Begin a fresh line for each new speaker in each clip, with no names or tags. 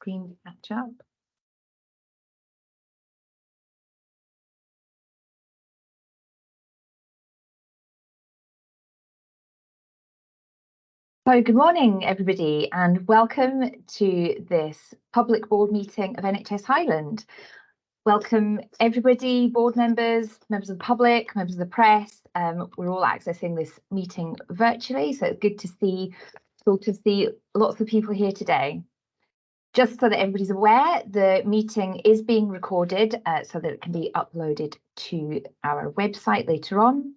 screen catch up. So good morning, everybody, and welcome to this public board meeting of NHS Highland. Welcome, everybody, board members, members of the public, members of the press. We're all accessing this meeting virtually, so it's good to see lots of people here today. Just so that everybody's aware, the meeting is being recorded so that it can be uploaded to our website later on.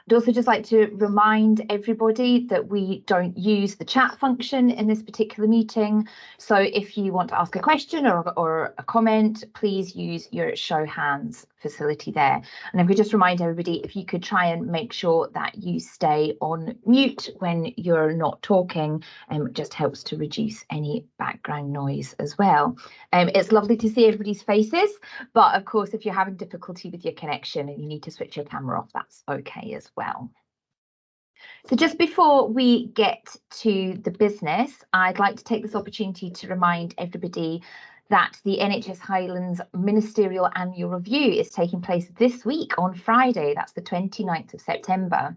I'd also just like to remind everybody that we don't use the chat function in this particular meeting. So if you want to ask a question or a comment, please use your show hands facility there. And if we just remind everybody, if you could try and make sure that you stay on mute when you're not talking, it just helps to reduce any background noise as well. It's lovely to see everybody's faces, but of course, if you're having difficulty with your connection and you need to switch your camera off, that's okay as well. So just before we get to the business, I'd like to take this opportunity to remind everybody that the NHS Highlands Ministerial Annual Review is taking place this week on Friday. That's the 29th of September.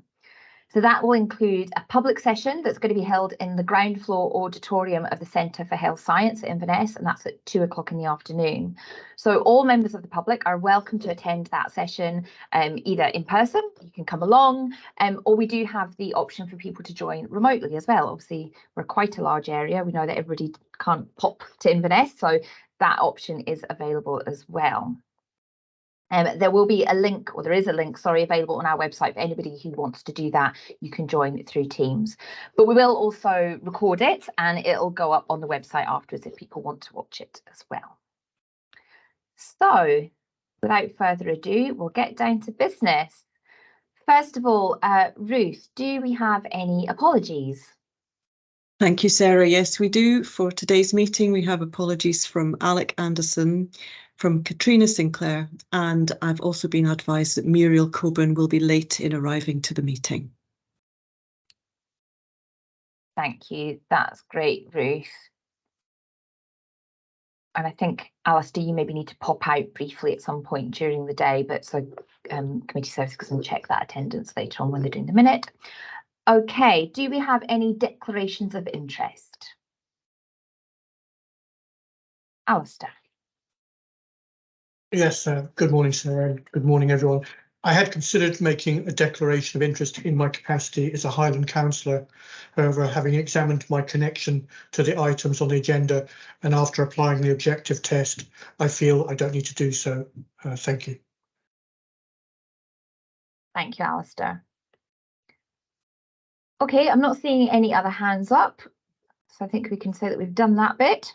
So that will include a public session that's going to be held in the ground floor auditorium of the Centre for Health Science at Inverness, and that's at 2 o'clock in the afternoon. So all members of the public are welcome to attend that session, either in person, you can come along, or we do have the option for people to join remotely as well. Obviously, we're quite a large area. We know that everybody can't pop to Inverness, so that option is available as well. There will be a link, or there is a link, sorry, available on our website for anybody who wants to do that. You can join through Teams, but we will also record it and it'll go up on the website afterwards if people want to watch it as well. So without further ado, we'll get down to business. First of all, Ruth, do we have any apologies?
Thank you, Sarah. Yes, we do. For today's meeting, we have apologies from Alec Anderson, from Katrina Sinclair, and I've also been advised that Muriel Coburn will be late in arriving to the meeting.
Thank you. That's great, Ruth. And I think, Alistair, you maybe need to pop out briefly at some point during the day, but so committee services can check that attendance later on when they're doing the minute. Okay, do we have any declarations of interest? Alistair.
Yes, good morning, Sarah, and good morning, everyone. I had considered making a declaration of interest in my capacity as a Highland councillor. However, having examined my connection to the items on the agenda and after applying the objective test, I feel I don't need to do so. Thank you.
Thank you, Alistair. Okay, I'm not seeing any other hands up, so I think we can say that we've done that bit.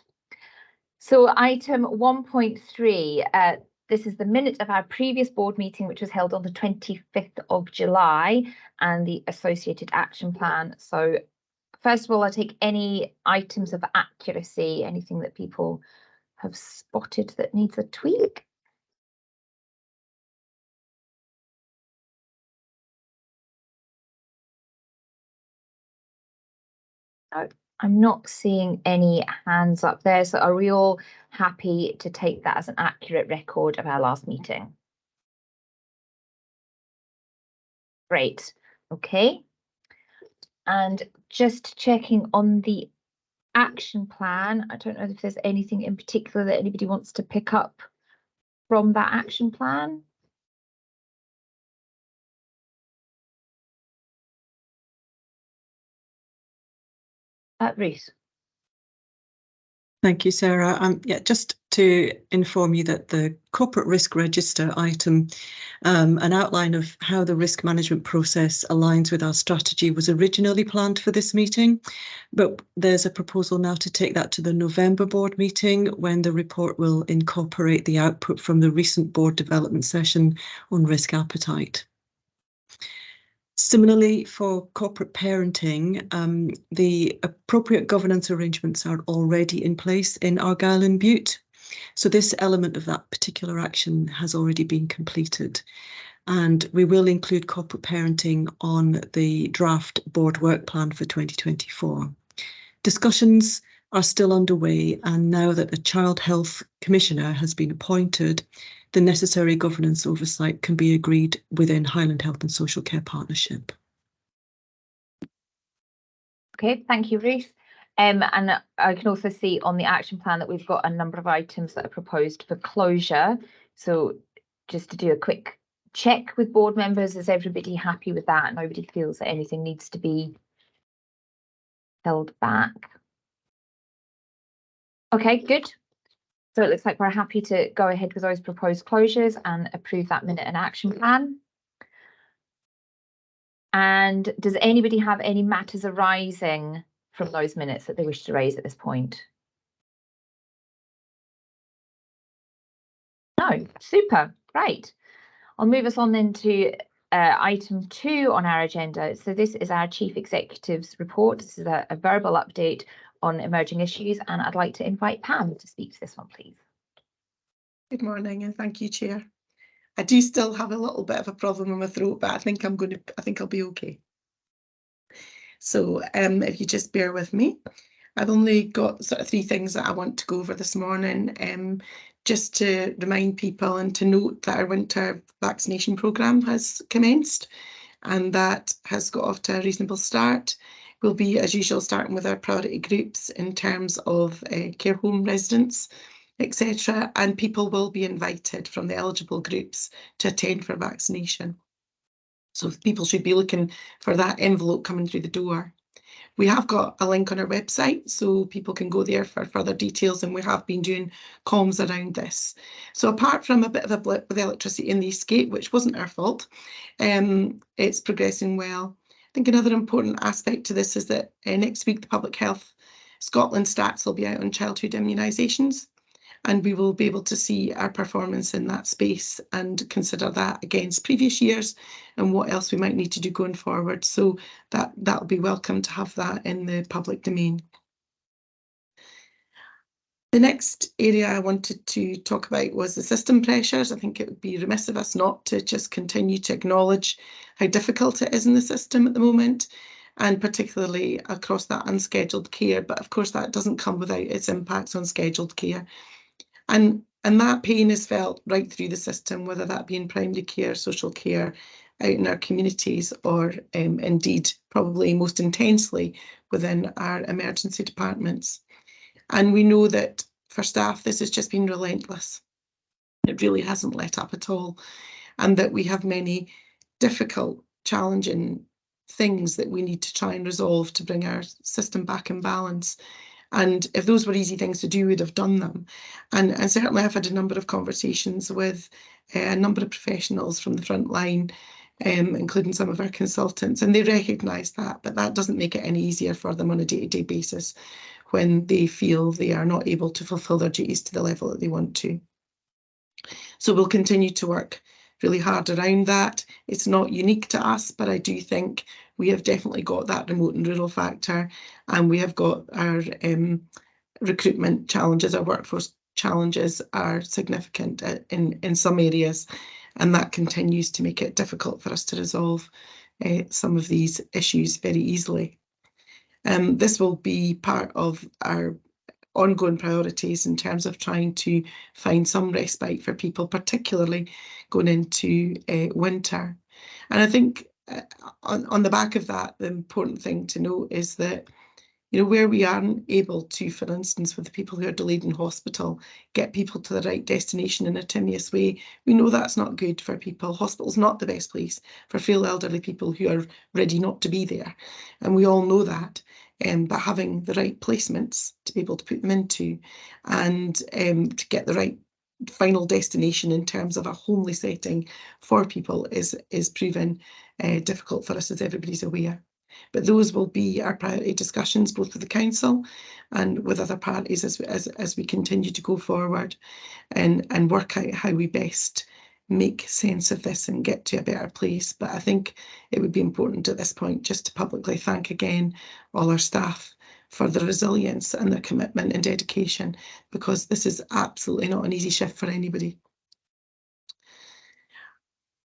So item 1.3, this is the minute of our previous board meeting, which was held on the 25th of July, and the associated action plan. So first of all, I'll take any items of accuracy, anything that people have spotted that needs a tweak. I'm not seeing any hands up there, so are we all happy to take that as an accurate record of our last meeting? Great, okay. And just checking on the action plan, I don't know if there's anything in particular that anybody wants to pick up from that action plan. Ruth.
Thank you, Sarah. Yeah, just to inform you that the corporate risk register item, an outline of how the risk management process aligns with our strategy, was originally planned for this meeting, but there's a proposal now to take that to the November board meeting, when the report will incorporate the output from the recent board development session on risk appetite. Similarly, for corporate parenting, the appropriate governance arrangements are already in place in Argyll and Bute. So this element of that particular action has already been completed. And we will include corporate parenting on the draft board work plan for 2024. Discussions are still underway, and now that a Child Health Commissioner has been appointed, the necessary governance oversight can be agreed within Highland Health and Social Care Partnership.
Okay, thank you, Ruth. And I can also see on the action plan that we've got a number of items that are proposed for closure. So just to do a quick check with board members, is everybody happy with that? Nobody feels that anything needs to be held back? Okay, good. So it looks like we're happy to go ahead with those proposed closures and approve that minute and action plan. And does anybody have any matters arising from those minutes that they wish to raise at this point? No, super, right. I'll move us on then to item 2 on our agenda. So this is our Chief Executive's report. This is a verbal update on emerging issues, and I'd like to invite Pam to speak to this one, please.
Good morning, and thank you, Chair. I do still have a little bit of a problem in my throat, but I think I'll be okay. So if you just bear with me, I've only got sort of 3 things that I want to go over this morning, just to remind people and to note that our winter vaccination programme has commenced, and that has got off to a reasonable start. We'll be, as usual, starting with our priority groups in terms of care home residents, etc. And people will be invited from the eligible groups to attend for vaccination. So people should be looking for that envelope coming through the door. We have got a link on our website, so people can go there for further details, and we have been doing comms around this. So apart from a bit of a blip with electricity in the escape, which wasn't our fault, it's progressing well. I think another important aspect to this is that next week the Public Health Scotland stats will be out on childhood immunisations, and we will be able to see our performance in that space and consider that against previous years and what else we might need to do going forward. So that'll be welcome to have that in the public domain. The next area I wanted to talk about was the system pressures. I think it would be remiss of us not to just continue to acknowledge how difficult it is in the system at the moment, and particularly across that unscheduled care. But of course, that doesn't come without its impacts on scheduled care. And that pain is felt right through the system, whether that be in primary care, social care, out in our communities, or indeed probably most intensely within our emergency departments. And we know that for staff, this has just been relentless. It really hasn't let up at all. And that we have many difficult, challenging things that we need to try and resolve to bring our system back in balance. And if those were easy things to do, we'd have done them. And certainly I've had a number of conversations with a number of professionals from the front line, including some of our consultants, and they recognise that, but that doesn't make it any easier for them on a day-to-day basis when they feel they are not able to fulfil their duties to the level that they want to. So we'll continue to work really hard around that. It's not unique to us, but I do think we have definitely got that remote and rural factor, and we have got our recruitment challenges, our workforce challenges are significant in some areas, and that continues to make it difficult for us to resolve some of these issues very easily. This will be part of our ongoing priorities in terms of trying to find some respite for people, particularly going into winter. And I think on the back of that, the important thing to note is that, you know, where we aren't able to, for instance, with the people who are delayed in hospital, get people to the right destination in a timely way, we know that's not good for people. Hospital's not the best place for frail elderly people who are ready not to be there. And we all know that. But having the right placements to be able to put them into, and to get the right final destination in terms of a homely setting for people is proven difficult for us, as everybody's aware. But those will be our priority discussions, both with the council and with other parties as we continue to go forward and work out how we best make sense of this and get to a better place. But I think it would be important at this point just to publicly thank again all our staff for their resilience and their commitment and dedication, because this is absolutely not an easy shift for anybody.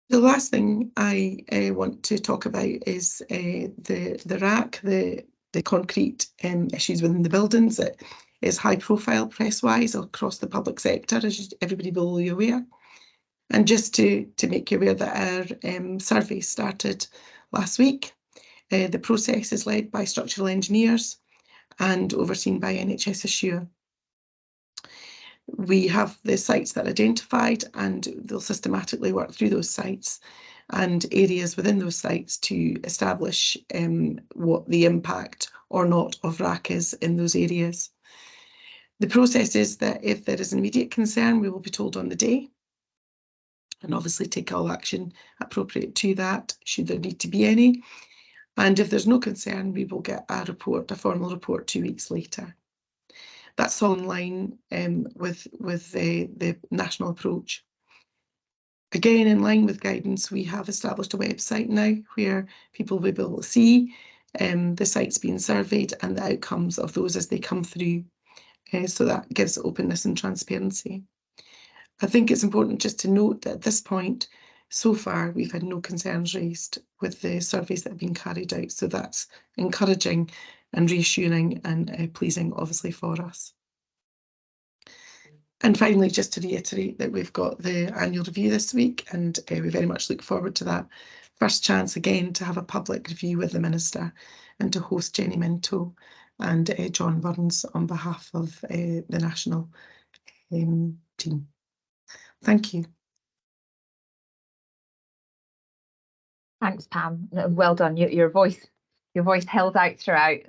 The last thing I want to talk about is the RAC, the the concrete issues within the buildings that is high profile press-wise across the public sector, as everybody will be aware. And just to make you aware that our survey started last week. The process is led by structural engineers and overseen by NHS Assure. We have the sites that are identified, and they'll systematically work through those sites and areas within those sites to establish what the impact or not of RAC is in those areas. The process is that if there is an immediate concern, we will be told on the day, and obviously take all action appropriate to that, should there need to be any. And if there's no concern, we will get a report, a formal report 2 weeks later. That's all in line with the national approach. Again, in line with guidance, we have established a website now where people will be able to see the sites being surveyed and the outcomes of those as they come through. So that gives openness and transparency. I think it's important just to note that at this point, so far, we've had no concerns raised with the surveys that have been carried out. So that's encouraging and reassuring and pleasing, obviously, for us. And finally, just to reiterate that we've got the annual review this week, and we very much look forward to that first chance again to have a public review with the Minister and to host Jenny Minto and John Burns on behalf of the national team. Thank you.
Thanks, Pam. Well done. Your voice held out throughout.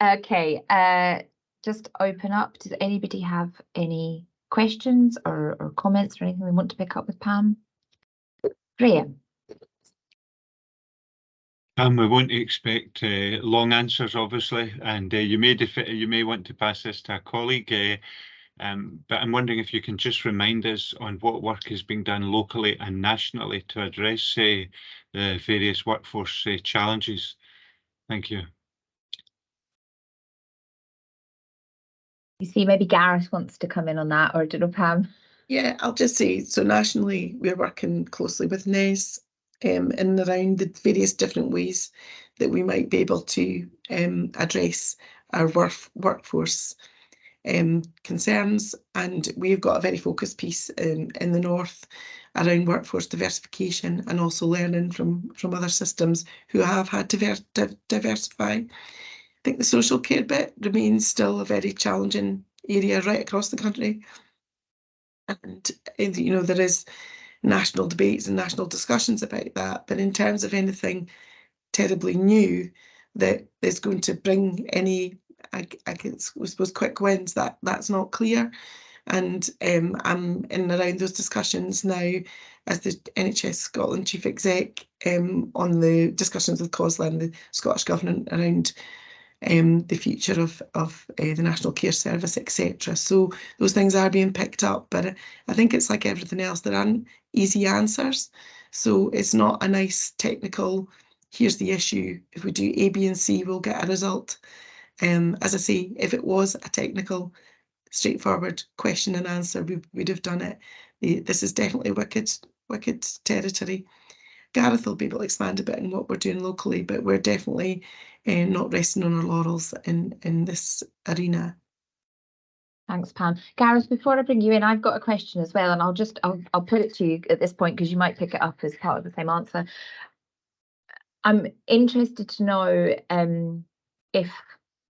Okay, just open up. Does anybody have any questions or comments or anything they want to pick up with Pam? Graham.
We won't expect long answers, obviously, and you may want to pass this to a colleague. But I'm wondering if you can just remind us on what work is being done locally and nationally to address the various workforce challenges. Thank you.
You see, maybe Gareth wants to come in on that, or I don't know, Pam.
Yeah, I'll just say, so nationally, we're working closely with NES in and around the various different ways that we might be able to address our workforce concerns, and we've got a very focused piece in the north around workforce diversification and also learning from other systems who have had to diversify. I think the social care bit remains still a very challenging area right across the country, and you know, there is national debates and national discussions about that, but in terms of anything terribly new that is going to bring any I suppose quick wins, that's not clear. And I'm in and around those discussions now as the NHS Scotland Chief Exec on the discussions with COSLA and the Scottish Government around the future of the National Care Service, etc. So those things are being picked up, but I think it's like everything else, there aren't easy answers. So it's not a nice technical, here's the issue, if we do A, B and C, we'll get a result. As I say, if it was a technical, straightforward question and answer, we'd have done it. This is definitely wicked territory. Gareth will be able to expand a bit on what we're doing locally, but we're definitely not resting on our laurels in this arena.
Thanks, Pam. Gareth, before I bring you in, I've got a question as well, and I'll put it to you at this point because you might pick it up as part of the same answer. I'm interested to know if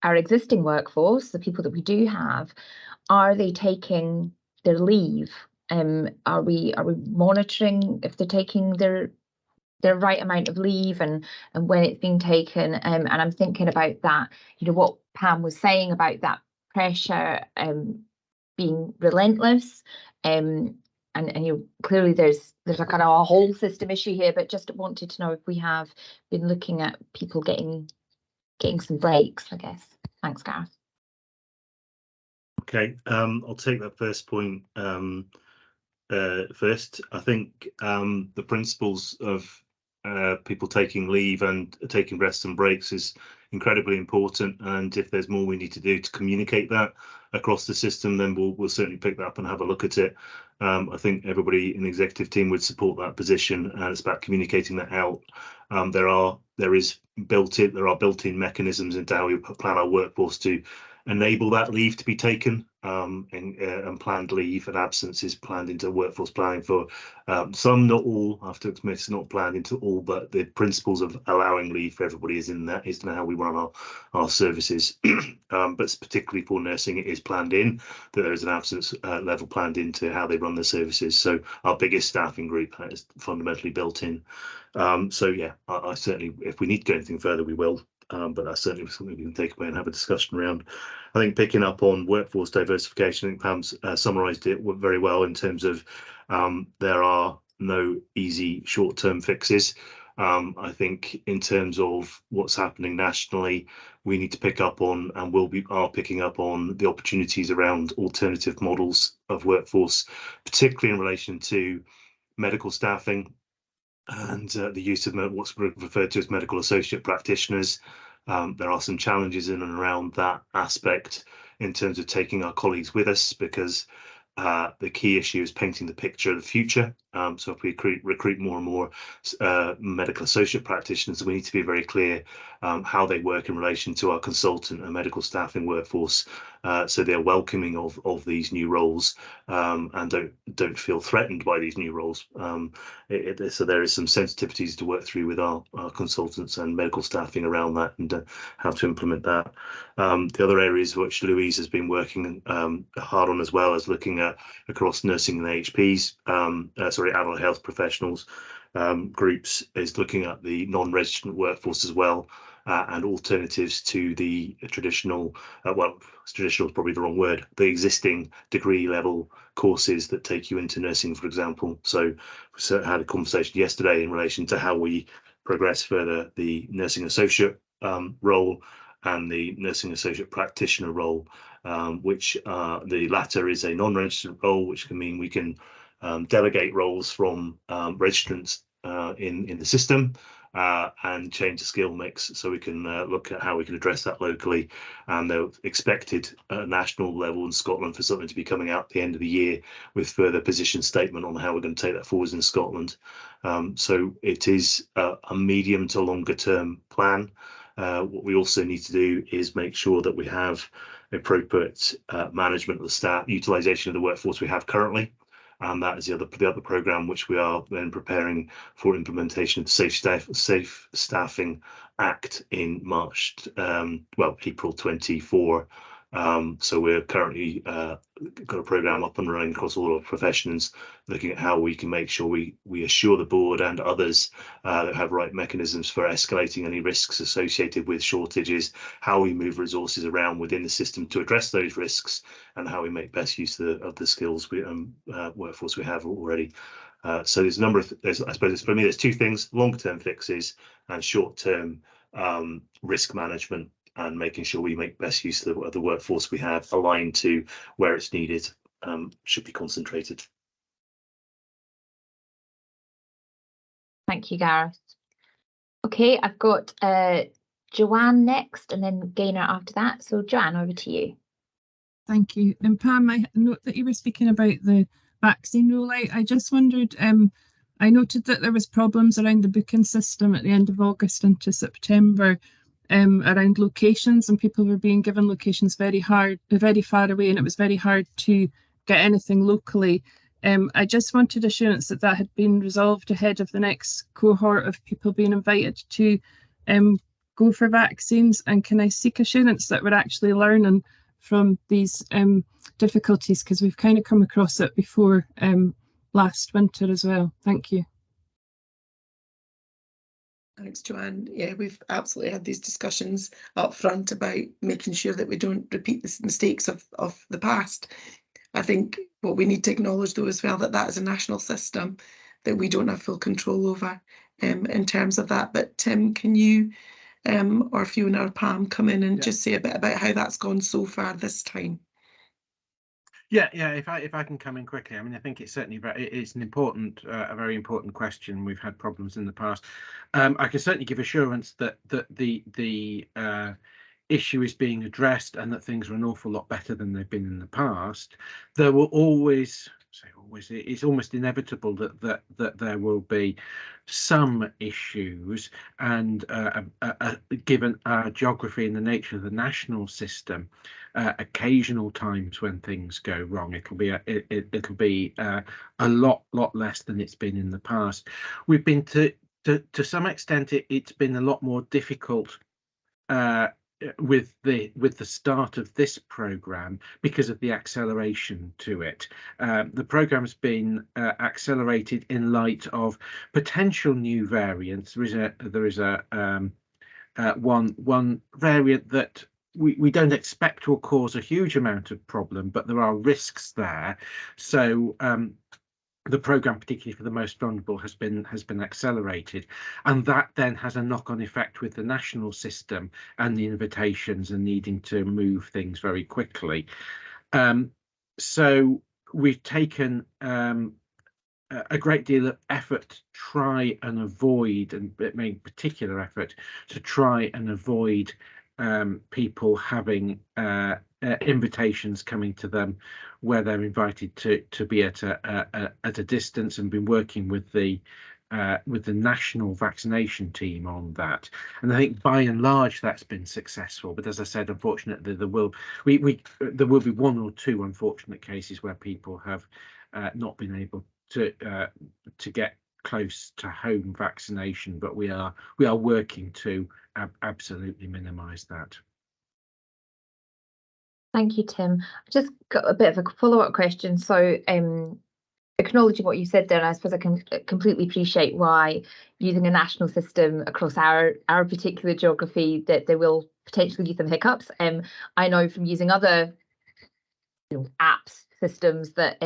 our existing workforce, the people that we do have, are they taking their leave? Are we monitoring if they're taking their right amount of leave and when it's being taken? And I'm thinking about that, you know, what Pam was saying about that pressure being relentless, and you know, clearly there's a kind of a whole system issue here, but just wanted to know if we have been looking at people getting some breaks, I guess. Thanks, Gareth.
Okay, I'll take that first point first. I think the principles of people taking leave and taking rests and breaks is incredibly important, and if there's more we need to do to communicate that across the system, then we'll certainly pick that up and have a look at it. I think everybody in the executive team would support that position, and it's about communicating that out. There there are built-in mechanisms into how we plan our workforce to enable that leave to be taken, and planned leave and absences planned into workforce planning for some, not all. I have to admit, it's not planned into all, but the principles of allowing leave for everybody is in how we run our services. But particularly for nursing, it is planned in that there is an absence level planned into how they run their services. So our biggest staffing group is fundamentally built in. So yeah, I certainly, if we need to go anything further, we will. But that's certainly something we can take away and have a discussion around. I think picking up on workforce diversification, I think Pam's summarised it very well in terms of there are no easy short-term fixes. I think in terms of what's happening nationally, we need to pick up on, and are picking up on, the opportunities around alternative models of workforce, particularly in relation to medical staffing and the use of what's referred to as medical associate practitioners. There are some challenges in and around that aspect in terms of taking our colleagues with us, because the key issue is painting the picture of the future. So if we recruit more and more medical associate practitioners, we need to be very clear how they work in relation to our consultant and medical staffing workforce, so they're welcoming of these new roles, and don't feel threatened by these new roles. So there is some sensitivities to work through with our consultants and medical staffing around that, and how to implement that. The other areas which Louise has been working hard on, as well as looking at across nursing and AHPs, adult health professionals groups, is looking at the non-registered workforce as well, and alternatives to the traditional, traditional is probably the wrong word, the existing degree level courses that take you into nursing, for example. So we had a conversation yesterday in relation to how we progress further the nursing associate role and the nursing associate practitioner role, which the latter is a non-registered role, which can mean we can delegate roles from registrants in the system, and change the skill mix, so we can look at how we can address that locally. And they're expected at a national level in Scotland for something to be coming out at the end of the year with further position statement on how we're going to take that forwards in Scotland. So it is a medium to longer term plan. What we also need to do is make sure that we have appropriate management of the staff, utilisation of the workforce we have currently. And that is the other programme which we are then preparing for implementation of the Safe Staffing Act in March, April 24. So we're currently got a programme up and running across all our professions, looking at how we can make sure we assure the board and others that have right mechanisms for escalating any risks associated with shortages, how we move resources around within the system to address those risks, and how we make best use of the skills workforce we have already. So there's a number of, I suppose for me, there's two things: longer-term fixes and short-term risk management, and making sure we make best use of the workforce we have, aligned to where it's needed, should be concentrated.
Thank you, Gareth. Okay, I've got Joanne next, and then Gaynor after that. So Joanne, over to you.
Thank you. And Pam, I note that you were speaking about the vaccine rollout. I just wondered, I noted that there was problems around the booking system at the end of August into September, around locations, and people were being given locations very far away, and it was very hard to get anything locally. I just wanted assurance that that had been resolved ahead of the next cohort of people being invited to go for vaccines, and can I seek assurance that we're actually learning from these difficulties, because we've kind of come across it before last winter as well. Thank you.
Thanks, Joanne. Yeah, we've absolutely had these discussions up front about making sure that we don't repeat the mistakes of the past. I think what we need to acknowledge, though, as well, that is a national system that we don't have full control over in terms of that. But Tim, can you or Fiona or Pam come in and just say a bit about how that's gone so far this time?
Yeah. If I can come in quickly, I mean, I think it's certainly it's an important, a very important question. We've had problems in the past. I can certainly give assurance that the issue is being addressed, and that things are an awful lot better than they've been in the past. There will always say always, it's almost inevitable that there will be some issues, and given our geography and the nature of the national system, occasional times when things go wrong, it'll be a lot less than it's been in the past. We've been to some extent it's been a lot more difficult with the start of this programme because of the acceleration to it. The programme's been accelerated in light of potential new variants. There is one variant that we don't expect will cause a huge amount of problem, but there are risks there. So the programme, particularly for the most vulnerable, has been accelerated, and that then has a knock-on effect with the national system and the invitations and needing to move things very quickly. So we've taken a great deal of effort to try and avoid, and made particular effort to try and avoid people having invitations coming to them where they're invited to be at a distance, and been working with the national vaccination team on that. And I think by and large that's been successful. But as I said, unfortunately, there will be one or two unfortunate cases where people have not been able to get close to home vaccination. But we are working to absolutely minimise that.
Thank you, Tim. I just got a bit of a follow-up question. So acknowledging what you said there, and I suppose I can completely appreciate why using a national system across our particular geography that there will potentially be some hiccups. I know from using other apps, systems, that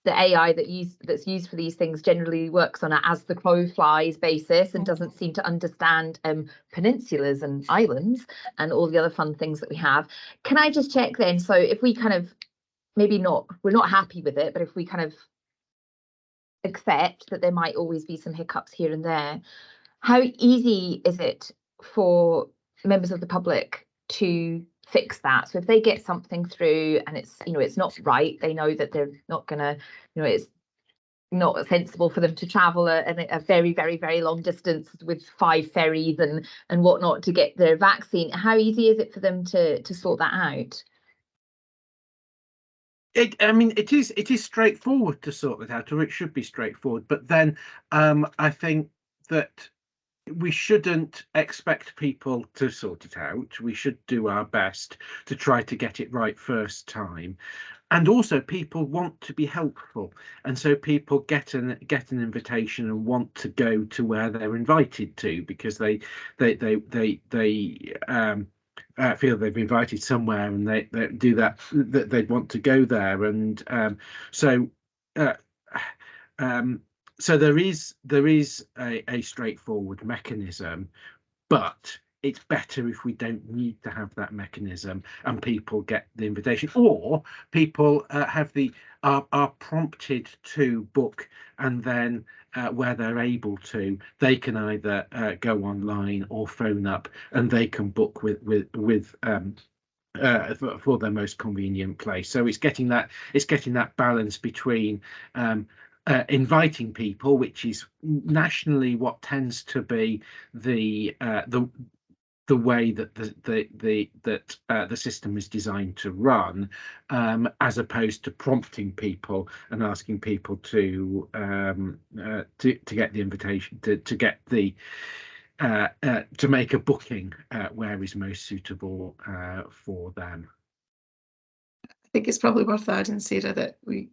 the AI that's used for these things generally works on an as the crow flies basis and doesn't seem to understand peninsulas and islands and all the other fun things that we have. Can I just check then? So if we kind of we're not happy with it, but if we kind of accept that there might always be some hiccups here and there, how easy is it for members of the public to fix that? So if they get something through and it's not right, they know that they're not gonna, it's not sensible for them to travel a very, very, very long distance with 5 ferries and whatnot to get their vaccine. How easy is it for them to sort that out?
It is straightforward to sort that out, or it should be straightforward. But then I think that we shouldn't expect people to sort it out. We should do our best to try to get it right first time. And also, people want to be helpful, and so people get an invitation and want to go to where they're invited to, because they feel they've been invited somewhere, and they do that they'd want to go there. And so there is a straightforward mechanism, but it's better if we don't need to have that mechanism and people get the invitation, or people are prompted to book, and then where they're able to, they can either go online or phone up, and they can book for their most convenient place. So it's getting that balance between inviting people, which is nationally what tends to be the way that the system is designed to run, as opposed to prompting people and asking people to get the invitation, to get the to make a booking where is most suitable for them.
I think it's probably worth adding, Sarah, that do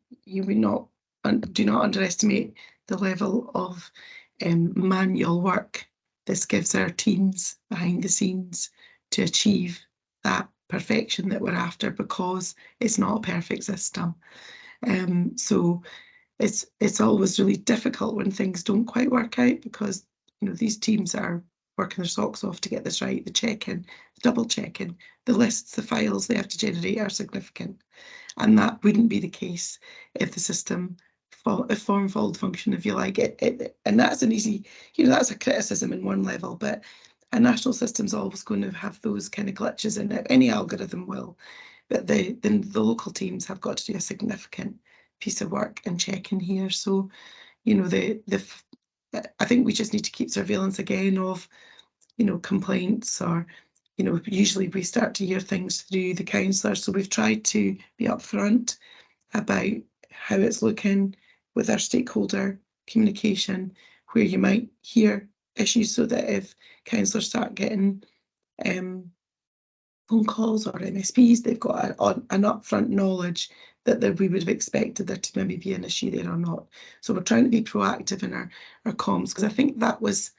not underestimate the level of manual work this gives our teams behind the scenes to achieve that perfection that we're after, because it's not a perfect system. So it's always really difficult when things don't quite work out, because these teams are working their socks off to get this right. The check-in, the double check-in, the lists, the files they have to generate are significant, and that wouldn't be the case if the system form followed function, if you like it. And that's an easy, that's a criticism in one level, but a national system's always going to have those kind of glitches in it. Any algorithm will, but the local teams have got to do a significant piece of work and checking here. So, you know, I think we just need to keep surveillance again of, you know, complaints, or, you know, usually we start to hear things through the counsellor. So we've tried to be upfront about how it's looking with our stakeholder communication, where you might hear issues, so that if counsellors start getting phone calls or MSPs, they've got an upfront knowledge that we would have expected there to maybe be an issue there or not. So we're trying to be proactive in our comms, because I think that was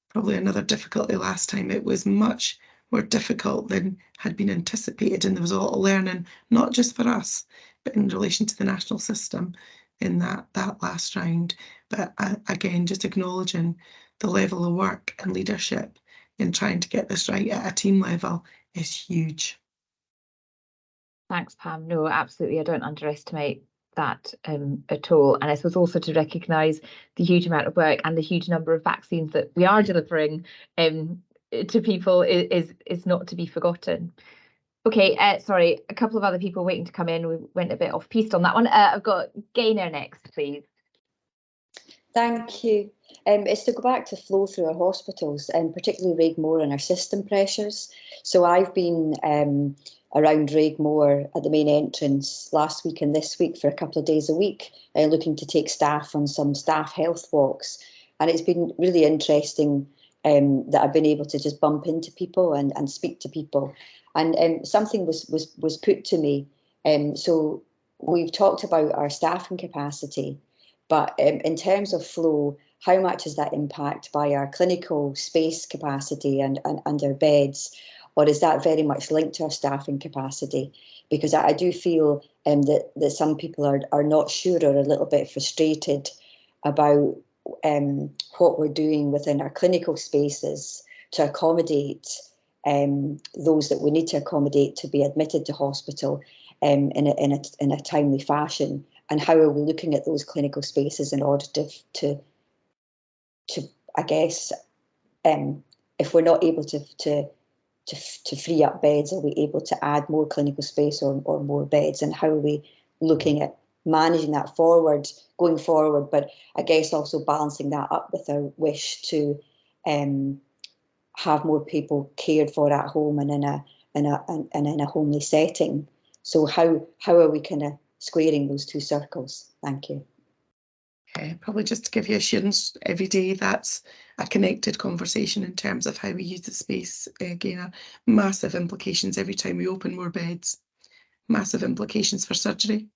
probably another difficulty last time. It was much more difficult than had been anticipated, and there was a lot of learning, not just for us, but in relation to the national system in that last round. But again, just acknowledging the level of work and leadership in trying to get this right at a team level is huge.
Thanks, Pam. No, absolutely. I don't underestimate that at all. And I suppose also to recognise the huge amount of work and the huge number of vaccines that we are delivering to people is not to be forgotten. Okay, sorry, a couple of other people waiting to come in. We went a bit off-piste on that one. I've got Gaynor next, please.
Thank you. It's to go back to flow through our hospitals, and particularly Raigmore and our system pressures. So I've been around Raigmore at the main entrance last week and this week for a couple of days a week, looking to take staff on some staff health walks. And it's been really interesting that I've been able to just bump into people and speak to people. And something was put to me. So we've talked about our staffing capacity, but in terms of flow, how much is that impacted by our clinical space capacity and our beds? Or is that very much linked to our staffing capacity? Because I do feel that some people are not sure or a little bit frustrated about what we're doing within our clinical spaces to accommodate those that we need to accommodate to be admitted to hospital in a timely fashion. And how are we looking at those clinical spaces in order to I guess, if we're not able to free up beds, are we able to add more clinical space or more beds? And how are we looking at managing that going forward? But I guess also balancing that up with our wish to have more people cared for at home and in a homely setting. So how are we kind of squaring those two circles? Thank you.
Probably just to give you assurance, every day that's a connected conversation in terms of how we use the space. Again, massive implications every time we open more beds, massive implications for surgery,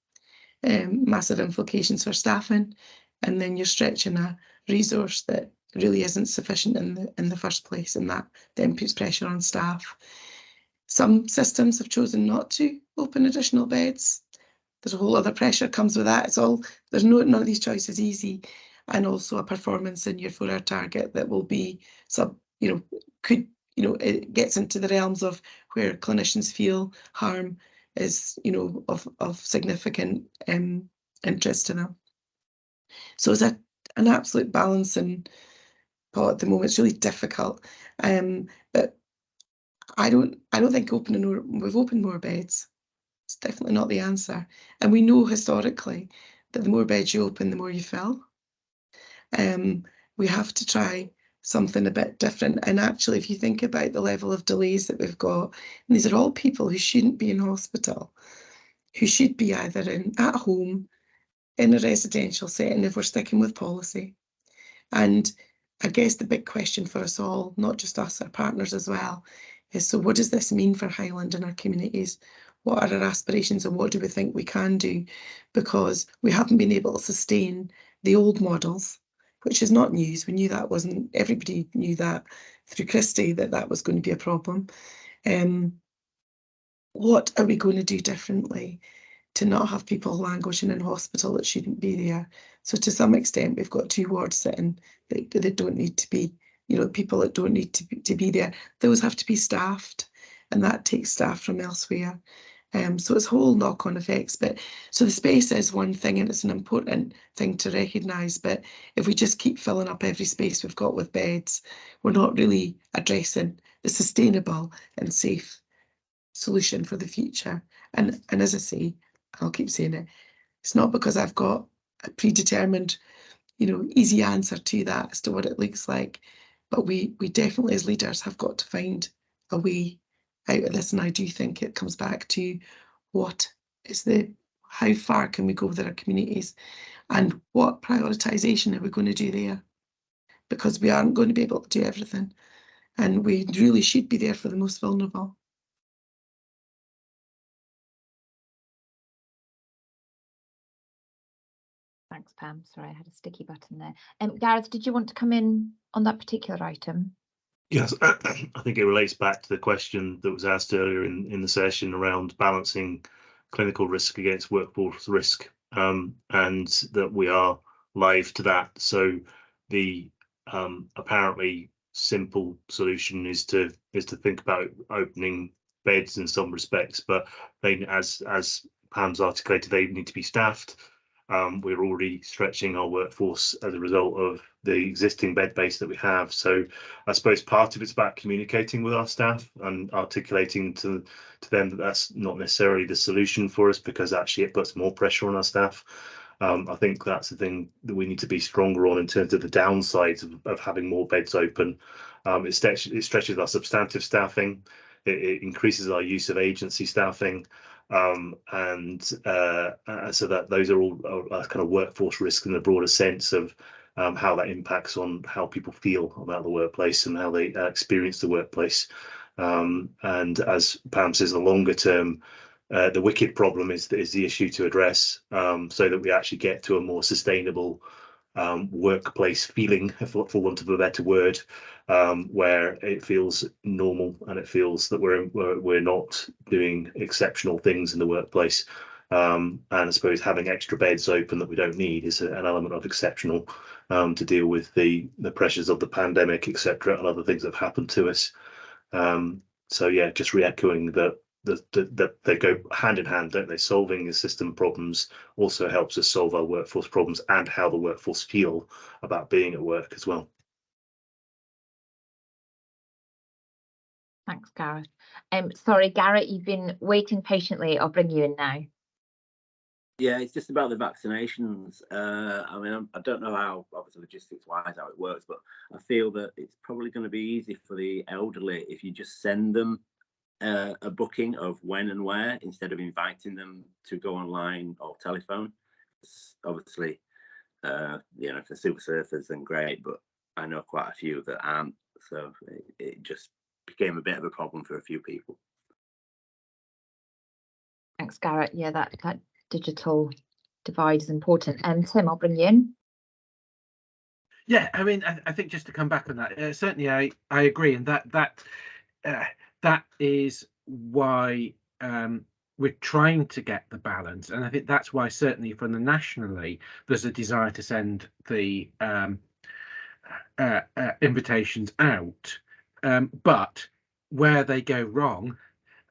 massive implications for staffing, and then you're stretching a resource that really isn't sufficient in the first place, and that then puts pressure on staff. Some systems have chosen not to open additional beds. There's a whole other pressure comes with that. None of these choices easy, and also a performance in your 4-hour target that will be it gets into the realms of where clinicians feel harm is, of significant interest to them. So it's an absolute balancing part at the moment. It's really difficult, but I don't think we've opened more beds. It's definitely not the answer. And we know historically that the more beds you open, the more you fill. We have to try something a bit different. And actually, if you think about the level of delays that we've got, and these are all people who shouldn't be in hospital, who should be either at home, in a residential setting, if we're sticking with policy. And I guess the big question for us all, not just us, our partners as well, is so what does this mean for Highland and our communities? What are our aspirations and what do we think we can do? Because we haven't been able to sustain the old models, which is not news. We knew that wasn't, everybody knew that through Christie that was going to be a problem. What are we going to do differently to not have people languishing in hospital that shouldn't be there? So to some extent, we've got 2 wards sitting that don't need to be, people that don't need to be there. Those have to be staffed, and that takes staff from elsewhere. So it's whole knock-on effects. So the space is one thing, and it's an important thing to recognise. But if we just keep filling up every space we've got with beds, we're not really addressing the sustainable and safe solution for the future. And as I say, I'll keep saying it, It's not because I've got a predetermined, easy answer to that as to what it looks like. But we definitely as leaders have got to find a way out of this. And I do think it comes back to how far can we go with our communities and what prioritisation are we going to do there? Because we aren't going to be able to do everything. And we really should be there for the most vulnerable.
Thanks, Pam. Sorry, I had a sticky button there. Gareth, did you want to come in on that particular item?
Yes, I think it relates back to the question that was asked earlier in the session around balancing clinical risk against workforce risk, and that we are live to that. So the apparently simple solution is to think about opening beds in some respects, but they, as Pam's articulated, they need to be staffed. We're already stretching our workforce as a result of the existing bed base that we have. So I suppose part of it's about communicating with our staff and articulating to them that that's not necessarily the solution for us, because actually it puts more pressure on our staff. I think that's the thing that we need to be stronger on in terms of the downsides of having more beds open. It stretches our substantive staffing. It increases our use of agency staffing. So that those are all kind of workforce risk in the broader sense of how that impacts on how people feel about the workplace and how they experience the workplace. And as Pam says, the longer term, the wicked problem is the issue to address, so that we actually get to a more sustainable workplace feeling, for want of a better word, where it feels normal and it feels that we're not doing exceptional things in the workplace. And I suppose having extra beds open that we don't need is an element of exceptional, to deal with the pressures of the pandemic, etc., and other things that have happened to us. So yeah, just re-echoing that they go hand in hand, don't they? Solving the system problems also helps us solve our workforce problems and how the workforce feel about being at work as well.
Thanks, Gareth. Sorry, Garrett, you've been waiting patiently. I'll bring you in now.
Yeah, it's just about the vaccinations. I mean, I don't know how, obviously logistics-wise, how it works, but I feel that it's probably going to be easy for the elderly if you just send them a booking of when and where, instead of inviting them to go online or telephone. Obviously, if they're super surfers, then great, but I know quite a few that aren't, so it just became a bit of a problem for a few people.
Thanks, Garrett. Yeah, that digital divide is important. And Tim, I'll bring you in.
Yeah, I mean, I think just to come back on that, certainly I agree, and that is why we're trying to get the balance, and I think that's why certainly from the nationally there's a desire to send the invitations out, but where they go wrong,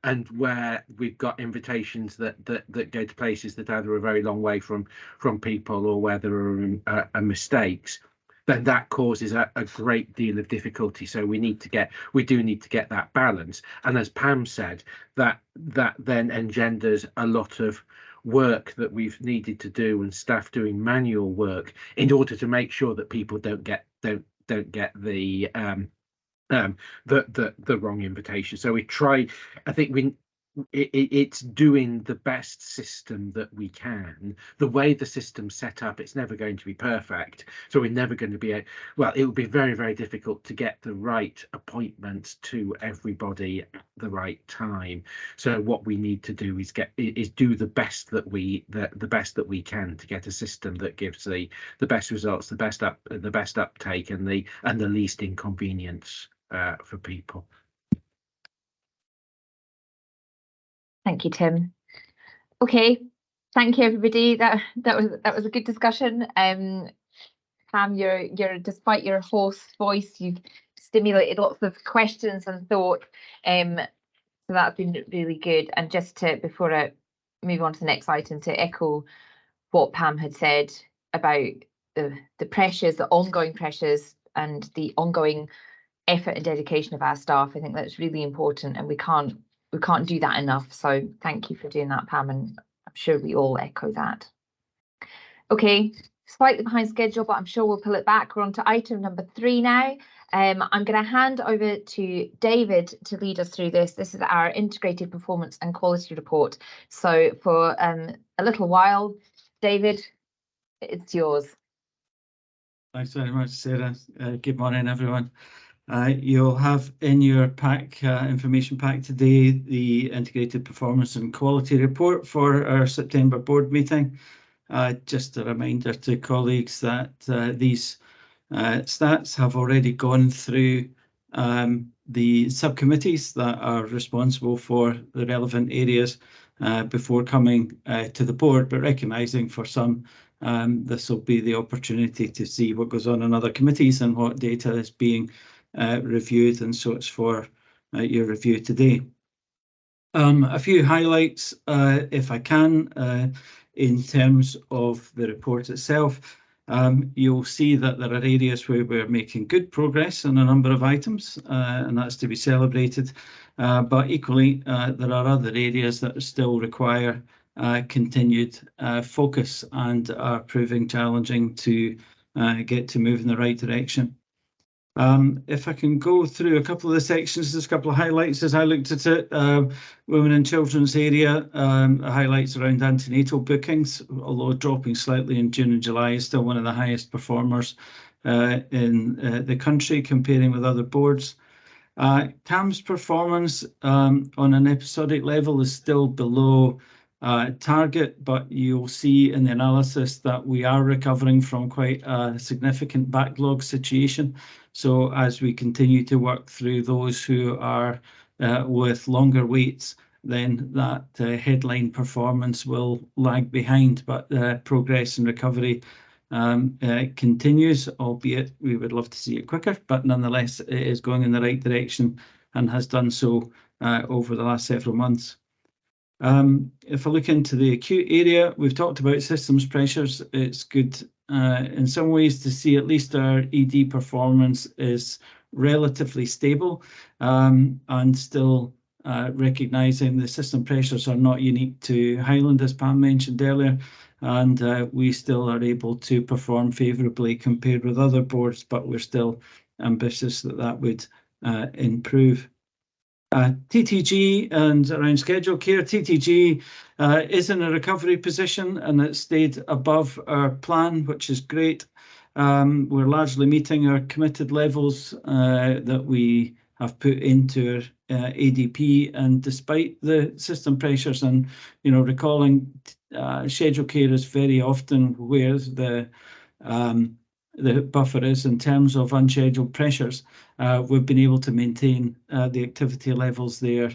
and where we've got invitations that go to places that either are a very long way from people, or where there are mistakes, then that causes a great deal of difficulty. So we do need to get that balance. And as Pam said, that then engenders a lot of work that we've needed to do, and staff doing manual work in order to make sure that people don't get the wrong invitation. So we try, I think it's doing the best system that we can. The way the system's set up, it's never going to be perfect, so we're never going to be it would be very, very difficult to get the right appointments to everybody at the right time. So what we need to do is do the best that we can to get a system that gives the best results, the best uptake, and the least inconvenience for people.
Thank you, Tim. Okay, thank you, everybody. That was a good discussion. Pam, you're despite your hoarse voice, you've stimulated lots of questions and thought. So that's been really good. And just to, before I move on to the next item, to echo what Pam had said about the pressures, the ongoing pressures, and the ongoing effort and dedication of our staff. I think that's really important, and we can't do that enough. So thank you for doing that, Pam, and I'm sure we all echo that. Okay, slightly behind schedule, but I'm sure we'll pull it back. We're on to item number 3 now. I'm going to hand over to David to lead us through this. This is our integrated performance and quality report. So for a little while, David, it's yours.
Thanks very much, Sarah. Good morning, everyone. You'll have in your pack, information pack today, the integrated performance and quality report for our September board meeting. Just a reminder to colleagues that these stats have already gone through the subcommittees that are responsible for the relevant areas before coming to the board, but recognising for some this will be the opportunity to see what goes on in other committees and what data is being reviewed, and so it's for your review today. A few highlights, if I can, in terms of the report itself. You'll see that there are areas where we're making good progress on a number of items, and that's to be celebrated. But equally, there are other areas that still require continued focus and are proving challenging to get to move in the right direction. If I can go through a couple of the sections, there's a couple of highlights as I looked at it. Women and children's area, highlights around antenatal bookings, although dropping slightly in June and July, is still one of the highest performers in the country, comparing with other boards. CAM's performance on an episodic level is still below target, but you'll see in the analysis that we are recovering from quite a significant backlog situation. So as we continue to work through those who are with longer waits, then that headline performance will lag behind, but progress and recovery continues, albeit we would love to see it quicker, but nonetheless it is going in the right direction and has done so over the last several months. If I look into the acute area, we've talked about systems pressures. It's good in some ways to see at least our ED performance is relatively stable, and still recognising the system pressures are not unique to Highland, as Pam mentioned earlier, and we still are able to perform favourably compared with other boards, but we're still ambitious that that would improve. TTG and around schedule care, TTG is in a recovery position and it stayed above our plan, which is great. We're largely meeting our committed levels that we have put into our ADP, and despite the system pressures, and recalling schedule care is very often where the buffer is in terms of unscheduled pressures, we've been able to maintain the activity levels there,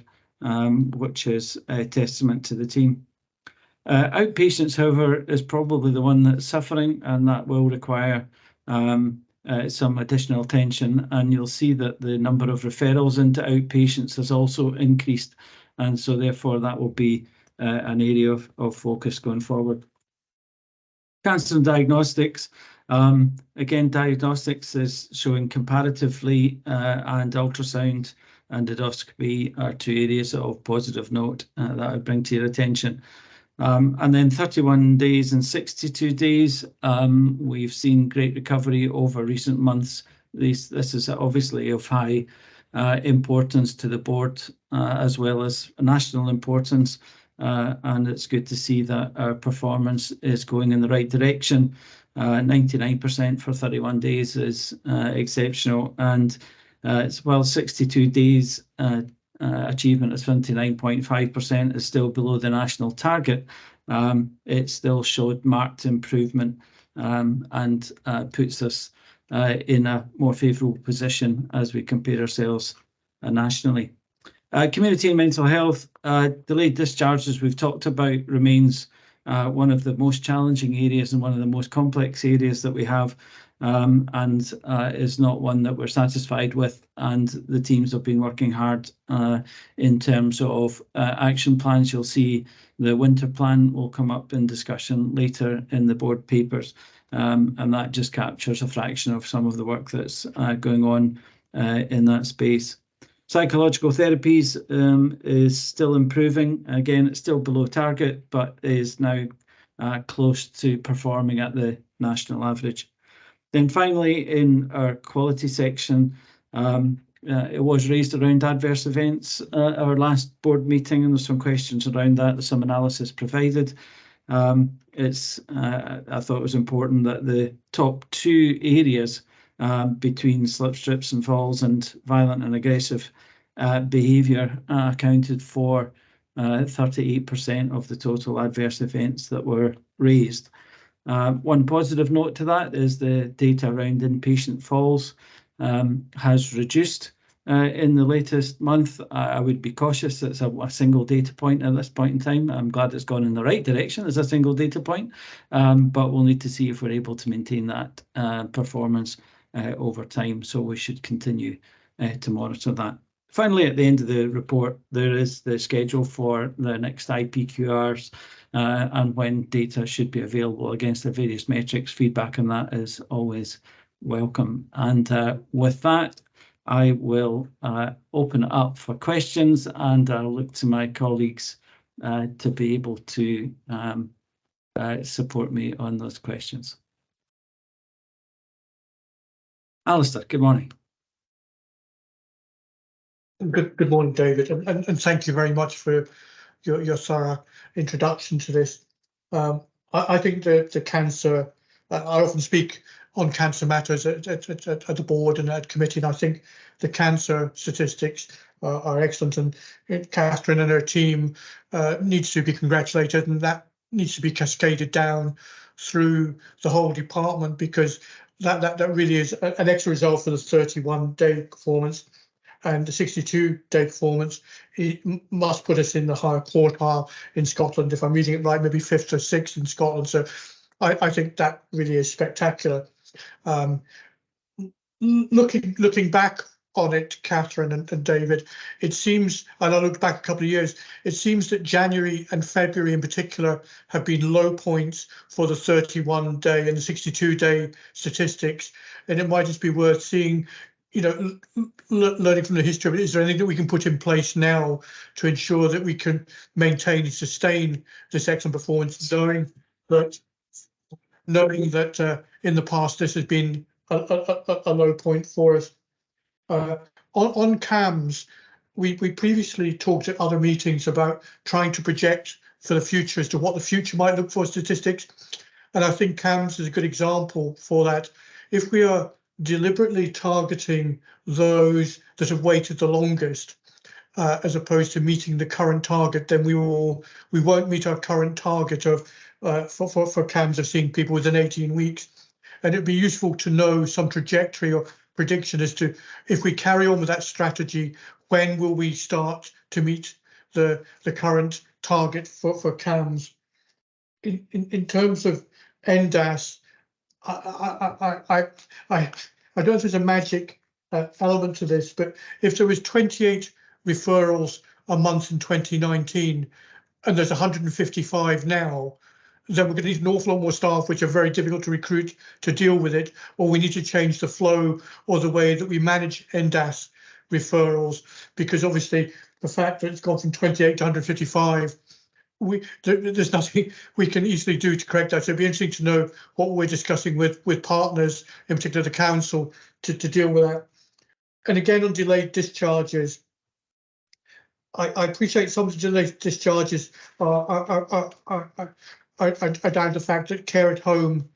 which is a testament to the team. Outpatients, however, is probably the one that's suffering, and that will require some additional attention, and you'll see that the number of referrals into outpatients has also increased, and so therefore that will be an area of focus going forward. Cancer and diagnostics. Again, diagnostics is showing comparatively, and ultrasound and endoscopy are two areas of positive note that I bring to your attention. And then 31 days and 62 days, we've seen great recovery over recent months. This is obviously of high importance to the board, as well as national importance. And it's good to see that our performance is going in the right direction. 99% for 31 days is exceptional, and while 62 days achievement of 79.5% is still below the national target, it still showed marked improvement, and puts us in a more favourable position as we compare ourselves nationally. Community and mental health, delayed discharges we've talked about remains one of the most challenging areas and one of the most complex areas that we have, and is not one that we're satisfied with, and the teams have been working hard in terms of action plans. You'll see the winter plan will come up in discussion later in the board papers, and that just captures a fraction of some of the work that's going on in that space. Psychological therapies is still improving. Again, it's still below target, but is now close to performing at the national average. Then finally, in our quality section, it was raised around adverse events at our last board meeting, and there's some questions around that, there's some analysis provided. I thought it was important that the top 2 areas between slip, strips and falls and violent and aggressive behaviour accounted for 38% of the total adverse events that were raised. One positive note to that is the data around inpatient falls has reduced in the latest month. I would be cautious. It's a single data point at this point in time. I'm glad it's gone in the right direction as a single data point, but we'll need to see if we're able to maintain that performance over time. So we should continue to monitor that. Finally, at the end of the report, there is the schedule for the next IPQRs and when data should be available against the various metrics. Feedback on that is always welcome. And with that, I will open it up for questions, and I'll look to my colleagues to be able to support me on those questions. Alistair, good morning.
Good morning, David, and thank you very much for your thorough introduction to this. I think that the cancer, I often speak on cancer matters at the board and at committee, and I think the cancer statistics are excellent, and Catherine and her team needs to be congratulated, and that needs to be cascaded down through the whole department, because that really is an excellent result for the 31-day performance. And the 62-day performance, it must put us in the higher quartile in Scotland. If I'm reading it right, maybe 5th or 6th in Scotland. So I think that really is spectacular. Looking back on it, Catherine and David, it seems, and I looked back a couple of years, it seems that January and February in particular have been low points for the 31-day and the 62-day statistics. And it might just be worth seeing, you know, learning from the history of it, is there anything that we can put in place now to ensure that we can maintain and sustain this excellent performance, knowing that in the past this has been a low point for us. On CAMS, we previously talked at other meetings about trying to project for the future as to what the future might look for statistics, and I think CAMS is a good example for that. If we are deliberately targeting those that have waited the longest, as opposed to meeting the current target, then we won't meet our current target of for CAMS of seeing people within 18 weeks. And it'd be useful to know some trajectory or prediction as to, if we carry on with that strategy, when will we start to meet the current target for CAMS. In terms of NDAS, I don't know if there's a magic element to this, but if there was 28 referrals a month in 2019 and there's 155 now, then we're going to need an awful lot more staff, which are very difficult to recruit to deal with it, or we need to change the flow or the way that we manage NDAS referrals, because obviously the fact that it's gone from 28 to 155, there's nothing we can easily do to correct that. So it'd be interesting to know what we're discussing with partners, in particular the council, to deal with that. And again, on delayed discharges, I appreciate some of the delayed discharges are down to the fact that care at home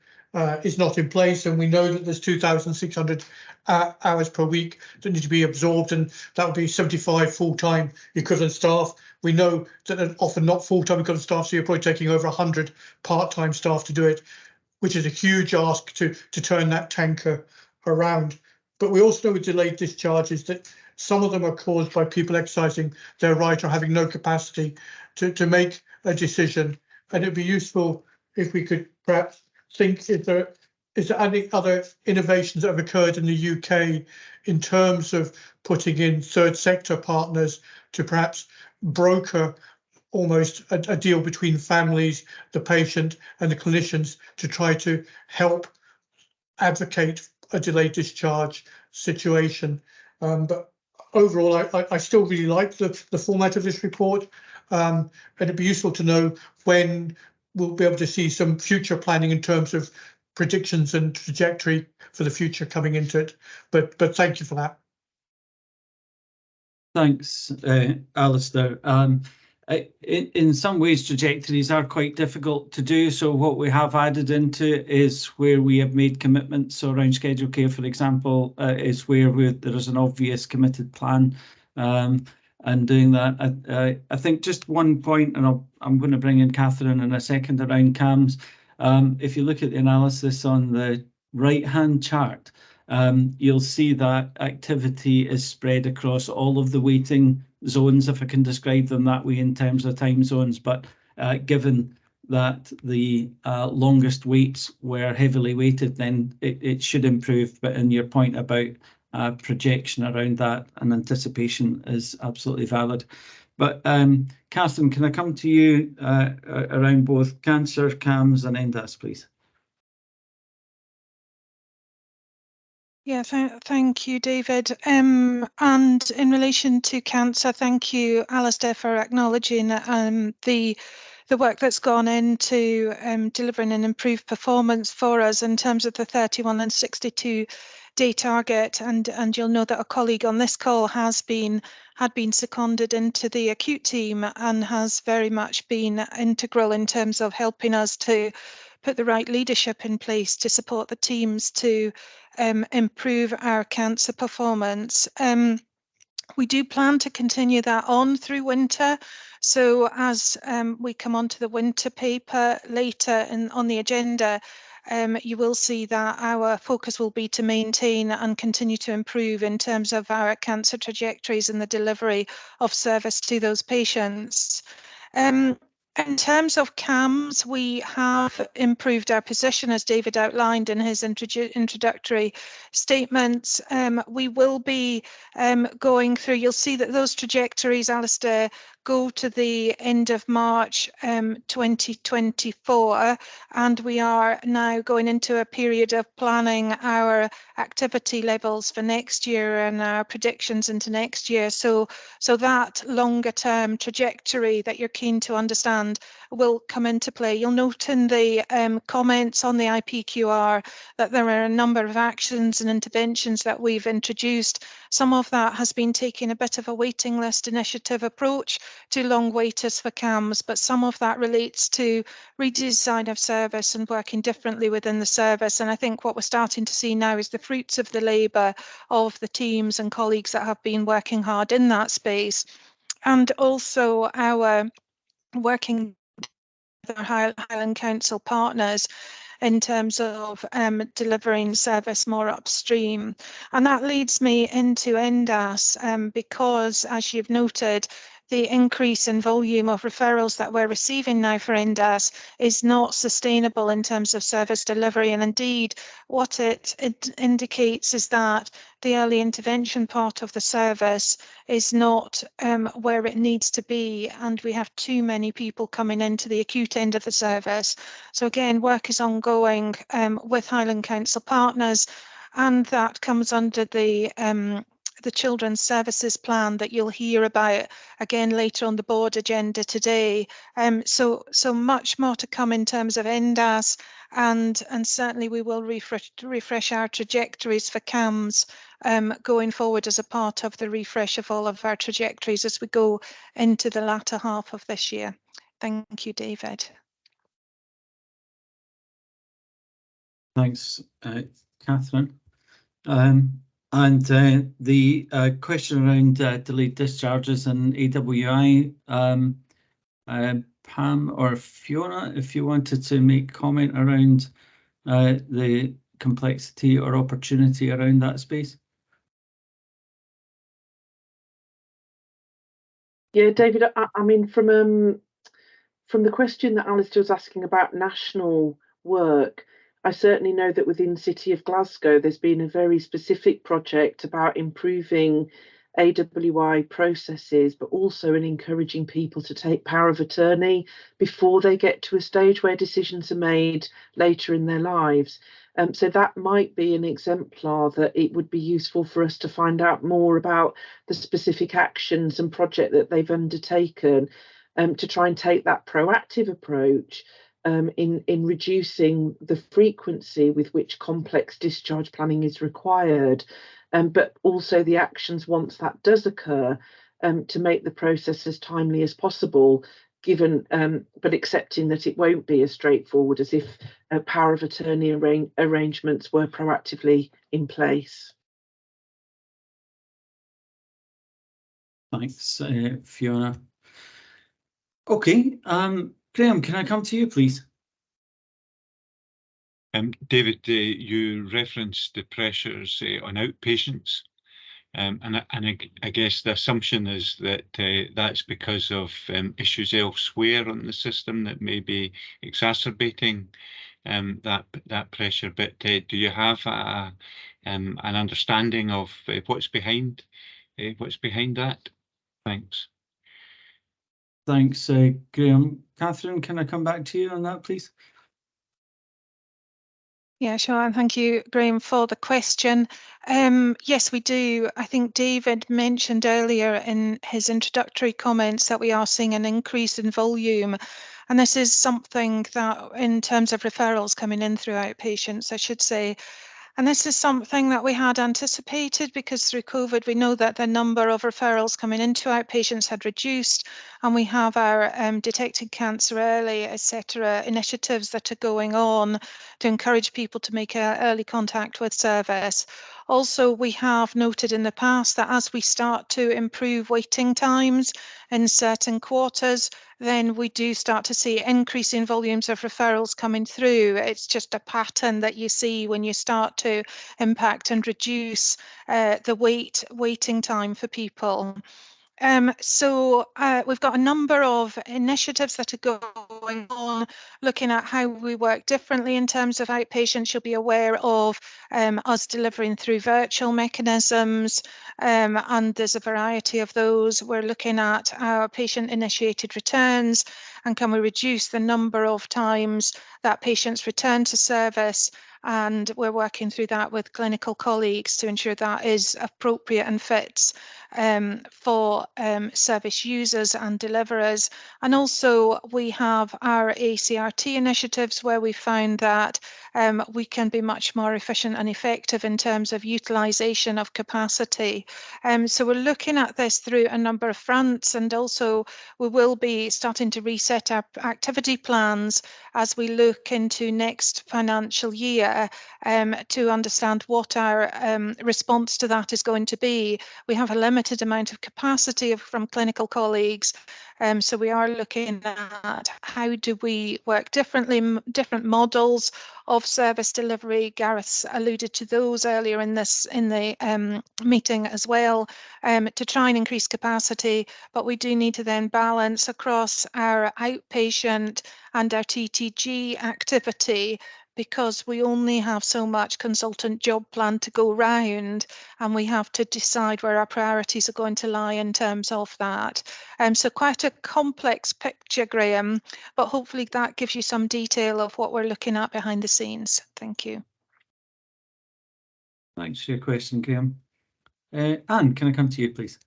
is not in place, and we know that there's 2,600 hours per week that need to be absorbed, and that would be 75 full-time equivalent staff. We know that are often not full-time equivalent staff, so you're probably taking over 100 part-time staff to do it, which is a huge ask to turn that tanker around. But we also know with delayed discharges that some of them are caused by people exercising their right or having no capacity to make a decision. And it'd be useful if we could perhaps think, is there any other innovations that have occurred in the UK in terms of putting in third sector partners to perhaps broker almost a deal between families, the patient and the clinicians to try to help advocate a delayed discharge situation. But overall, I still really like the format of this report, and it'd be useful to know when we'll be able to see some future planning in terms of predictions and trajectory for the future coming into it. But thank you for that.
Thanks, Alistair. In some ways, trajectories are quite difficult to do. So what we have added into is where we have made commitments around scheduled care, for example, is where there is an obvious committed plan. And doing that, I think just one point, and I'm going to bring in Catherine in a second around CAMS. If you look at the analysis on the right-hand chart, you'll see that activity is spread across all of the waiting zones, if I can describe them that way in terms of time zones. But given that the longest waits were heavily weighted, then it should improve. But in your point about projection around that and anticipation is absolutely valid. But Catherine, can I come to you around both cancer, CAMS and NDAS, please?
Yeah, thank you, David. And in relation to cancer, thank you, Alistair, for acknowledging the work that's gone into delivering an improved performance for us in terms of the 31 and 62 day target. And you'll know that a colleague on this call had been seconded into the acute team and has very much been integral in terms of helping us to put the right leadership in place to support the teams to improve our cancer performance. We do plan to continue that on through winter. So as we come on to the winter paper later on the agenda, you will see that our focus will be to maintain and continue to improve in terms of our cancer trajectories and the delivery of service to those patients. In terms of CAMS, we have improved our position, as David outlined in his introductory statements. We will be going through, you'll see that those trajectories, Alistair, go to the end of March 2024, and we are now going into a period of planning our activity levels for next year and our predictions into next year. So that longer term trajectory that you're keen to understand will come into play. You'll note in the comments on the IPQR that there are a number of actions and interventions that we've introduced. Some of that has been taking a bit of a waiting list initiative approach to long waiters for CAMS, but some of that relates to redesign of service and working differently within the service. And I think what we're starting to see now is the fruits of the labour of the teams and colleagues that have been working hard in that space, and also our working with our Highland Council partners in terms of delivering service more upstream. And that leads me into NDAS because, as you've noted, the increase in volume of referrals that we're receiving now for NDAS is not sustainable in terms of service delivery. And indeed, what it indicates is that the early intervention part of the service is not where it needs to be, and we have too many people coming into the acute end of the service. So again, work is ongoing with Highland Council partners, and that comes under the Children's Services Plan that you'll hear about again later on the board agenda today. So much more to come in terms of NDAS, and certainly we will refresh our trajectories for CAMS going forward as a part of the refresh of all of our trajectories as we go into the latter half of this year. Thank you, David.
Thanks, Catherine. And the question around delayed discharges and AWI, Pam or Fiona, if you wanted to make comment around the complexity or opportunity around that space.
Yeah, David, I mean, from the question that Alistair was asking about national work, I certainly know that within the City of Glasgow, there's been a very specific project about improving AWI processes, but also in encouraging people to take power of attorney before they get to a stage where decisions are made later in their lives. So that might be an exemplar that it would be useful for us to find out more about the specific actions and project that they've undertaken to try and take that proactive approach in reducing the frequency with which complex discharge planning is required, but also the actions once that does occur, to make the process as timely as possible, given but accepting that it won't be as straightforward as if power of attorney arrangements were proactively in place.
Thanks, Fiona. Okay, Graham, can I come to you, please?
David, you referenced the pressures on outpatients, and I guess the assumption is that that's because of issues elsewhere on the system that may be exacerbating that pressure. But do you have an understanding of what's behind that? Thanks.
Thanks, Graham. Catherine, can I come back to you on that, please?
Yeah, sure. And thank you, Graham, for the question. Yes, we do. I think David mentioned earlier in his introductory comments that we are seeing an increase in volume. And this is something that, in terms of referrals coming in through outpatients, I should say, and this is something that we had anticipated, because through COVID, we know that the number of referrals coming into outpatients had reduced, and we have our Detecting Cancer Early, etc. initiatives that are going on to encourage people to make early contact with service. Also, we have noted in the past that as we start to improve waiting times in certain quarters, then we do start to see increasing volumes of referrals coming through. It's just a pattern that you see when you start to impact and reduce the waiting time for people. So we've got a number of initiatives that are going on, looking at how we work differently in terms of outpatients. You'll be aware of us delivering through virtual mechanisms, and there's a variety of those. We're looking at our patient-initiated returns, and can we reduce the number of times that patients return to service, and we're working through that with clinical colleagues to ensure that is appropriate and fits for service users and deliverers. And also we have our ACRT initiatives, where we found that we can be much more efficient and effective in terms of utilisation of capacity. So we're looking at this through a number of fronts, and also we will be starting to reset our activity plans as we look into next financial year to understand what our response to that is going to be. We have a limited amount of capacity from clinical colleagues, so we are looking at how do we work differently, different models of service delivery. Gareth alluded to those earlier in the meeting as well, to try and increase capacity, but we do need to then balance across our outpatient and our TTG activity, because we only have so much consultant job plan to go round, and we have to decide where our priorities are going to lie in terms of that. So quite a complex picture, Graham, but hopefully that gives you some detail of what we're looking at behind the scenes. Thank you.
Thanks for your question, Graham. Anne, can I come to you, please?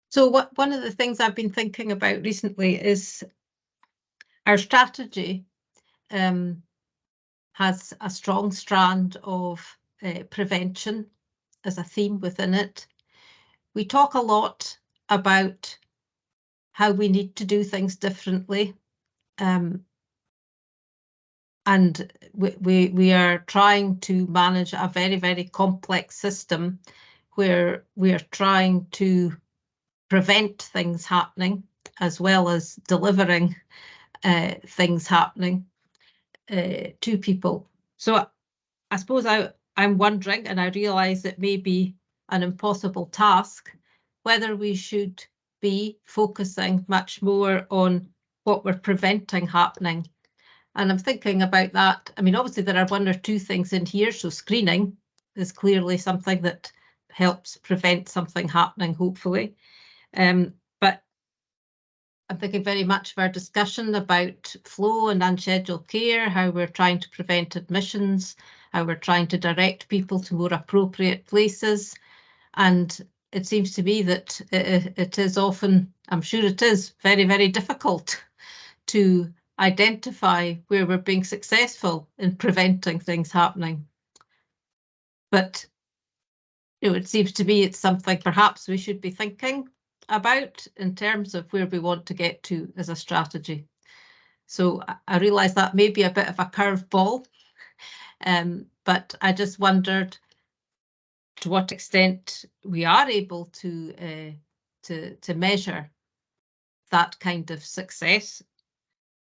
So one of the things I've been thinking about recently is our strategy has a strong strand of prevention as a theme within it. We talk a lot about how we need to do things differently, and we are trying to manage a very, very complex system where we are trying to prevent things happening as well as delivering things happening to people. So I suppose I'm wondering, and I realise it may be an impossible task, whether we should be focusing much more on what we're preventing happening. And I'm thinking about that. I mean, obviously there are one or two things in here. So screening is clearly something that helps prevent something happening, hopefully. But I'm thinking very much of our discussion about flow and unscheduled care, how we're trying to prevent admissions, how we're trying to direct people to more appropriate places. And it seems to me that it is often, I'm sure it is, very, very difficult to identify where we're being successful in preventing things happening. But it seems to me it's something perhaps we should be thinking about in terms of where we want to get to as a strategy. So I realise that may be a bit of a curveball, but I just wondered to what extent we are able to measure that kind of success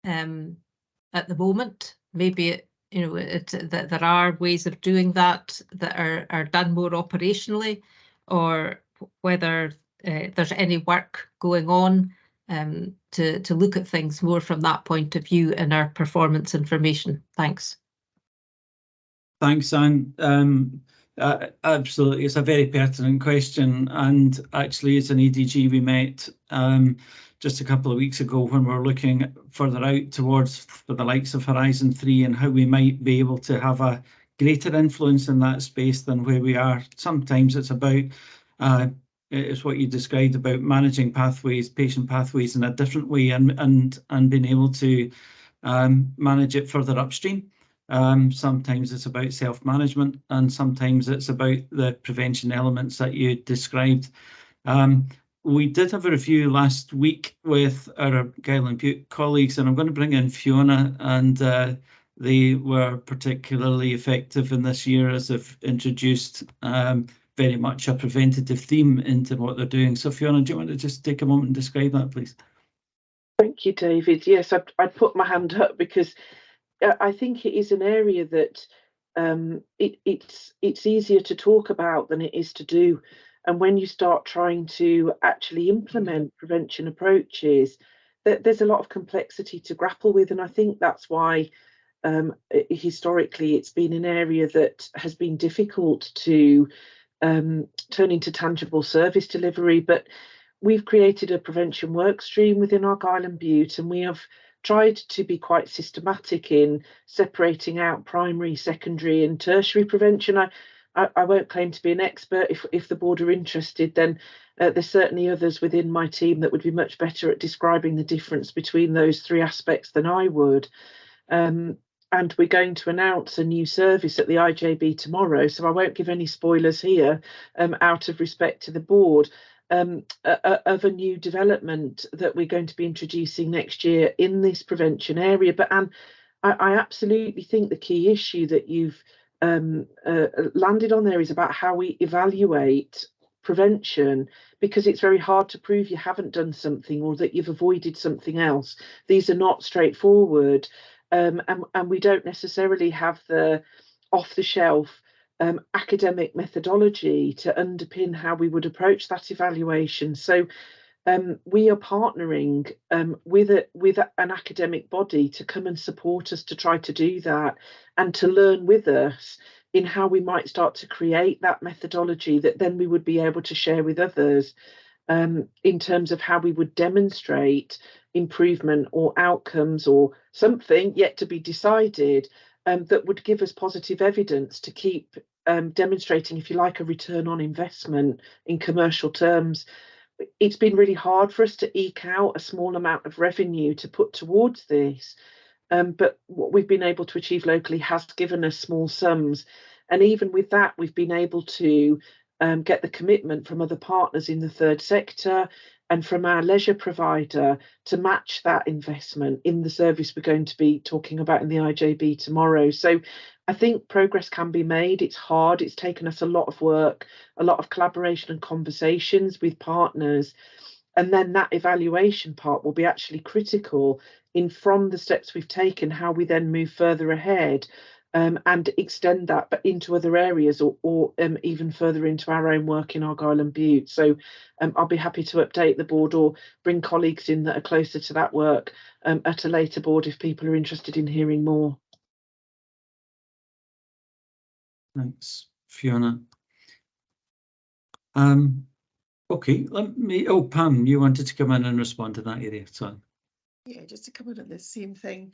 at the moment. Maybe that there are ways of doing that are done more operationally, or whether there's any work going on to look at things more from that point of view in our performance information. Thanks.
Thanks, Anne. Absolutely, it's a very pertinent question, and actually as an ADG we met just a couple of weeks ago when we were looking further out towards for the likes of Horizon 3 and how we might be able to have a greater influence in that space than where we are. Sometimes it's about it's what you described about managing pathways, patient pathways in a different way, and being able to manage it further upstream. Sometimes it's about self-management, and sometimes it's about the prevention elements that you described. We did have a review last week with our Gyle and Bute colleagues, and I'm going to bring in Fiona, and they were particularly effective in this year as they've introduced very much a preventative theme into what they're doing. So Fiona, do you want to just take a moment and describe that, please?
Thank you, David. Yes, I'd put my hand up because I think it is an area that it's easier to talk about than it is to do. And when you start trying to actually implement prevention approaches, there's a lot of complexity to grapple with. And I think that's why historically it's been an area that has been difficult to turn into tangible service delivery. But we've created a prevention work stream within our Gyle and Bute, and we have tried to be quite systematic in separating out primary, secondary and tertiary prevention. I won't claim to be an expert. If the board are interested, then there's certainly others within my team that would be much better at describing the difference between those three aspects than I would. And we're going to announce a new service at the IJB tomorrow, so I won't give any spoilers here out of respect to the board. Of a new development that we're going to be introducing next year in this prevention area. But Anne, I absolutely think the key issue that you've landed on there is about how we evaluate prevention, because it's very hard to prove you haven't done something or that you've avoided something else. These are not straightforward, and we don't necessarily have the off-the-shelf academic methodology to underpin how we would approach that evaluation. So we are partnering with an academic body to come and support us to try to do that and to learn with us in how we might start to create that methodology that then we would be able to share with others in terms of how we would demonstrate improvement or outcomes or something yet to be decided that would give us positive evidence to keep demonstrating, if you like, a return on investment in commercial terms. It's been really hard for us to eke out a small amount of revenue to put towards this, but what we've been able to achieve locally has given us small sums. And even with that, we've been able to get the commitment from other partners in the third sector and from our leisure provider to match that investment in the service we're going to be talking about in the IJB tomorrow. So I think progress can be made. It's hard. It's taken us a lot of work, a lot of collaboration and conversations with partners. And then that evaluation part will be actually critical in, from the steps we've taken, how we then move further ahead and extend that but into other areas or even further into our own work in Argyll and Bute. So I'll be happy to update the board or bring colleagues in that are closer to that work at a later board if people are interested in hearing more.
Thanks, Fiona. Okay, let me. Oh, Pam, you wanted to come in and respond to that area. So
yeah, just to come in at the same thing.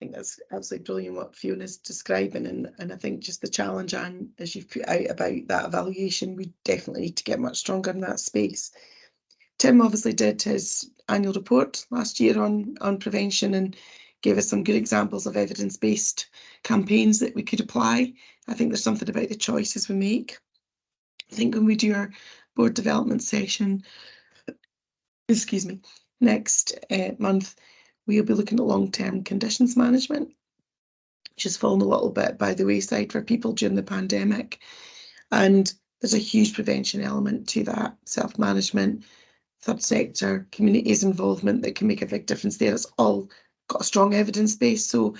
think that's absolutely brilliant what Fiona's describing, and I think just the challenge, and as you've put out about that evaluation, we definitely need to get much stronger in that space. Tim obviously did his annual report last year on prevention and gave us some good examples of evidence-based campaigns that we could apply. I think there's something about the choices we make. I think when we do our board development session, excuse me, next month, we'll be looking at long-term conditions management, which has fallen a little bit by the wayside for people during the pandemic. And there's a huge prevention element to that, self-management, third sector, communities involvement that can make a big difference there. It's all got a strong evidence base. So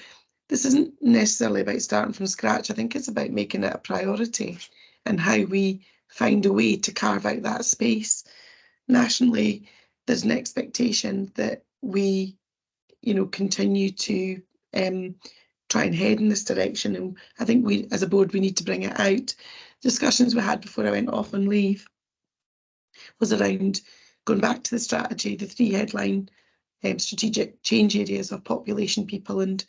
this isn't necessarily about starting from scratch. I think it's about making it a priority and how we find a way to carve out that space. Nationally, there's an expectation that we, continue to try and head in this direction. And I think we, as a board, we need to bring it out. Discussions we had before I went off on leave was around going back to the strategy, the 3 headline strategic change areas of population, people and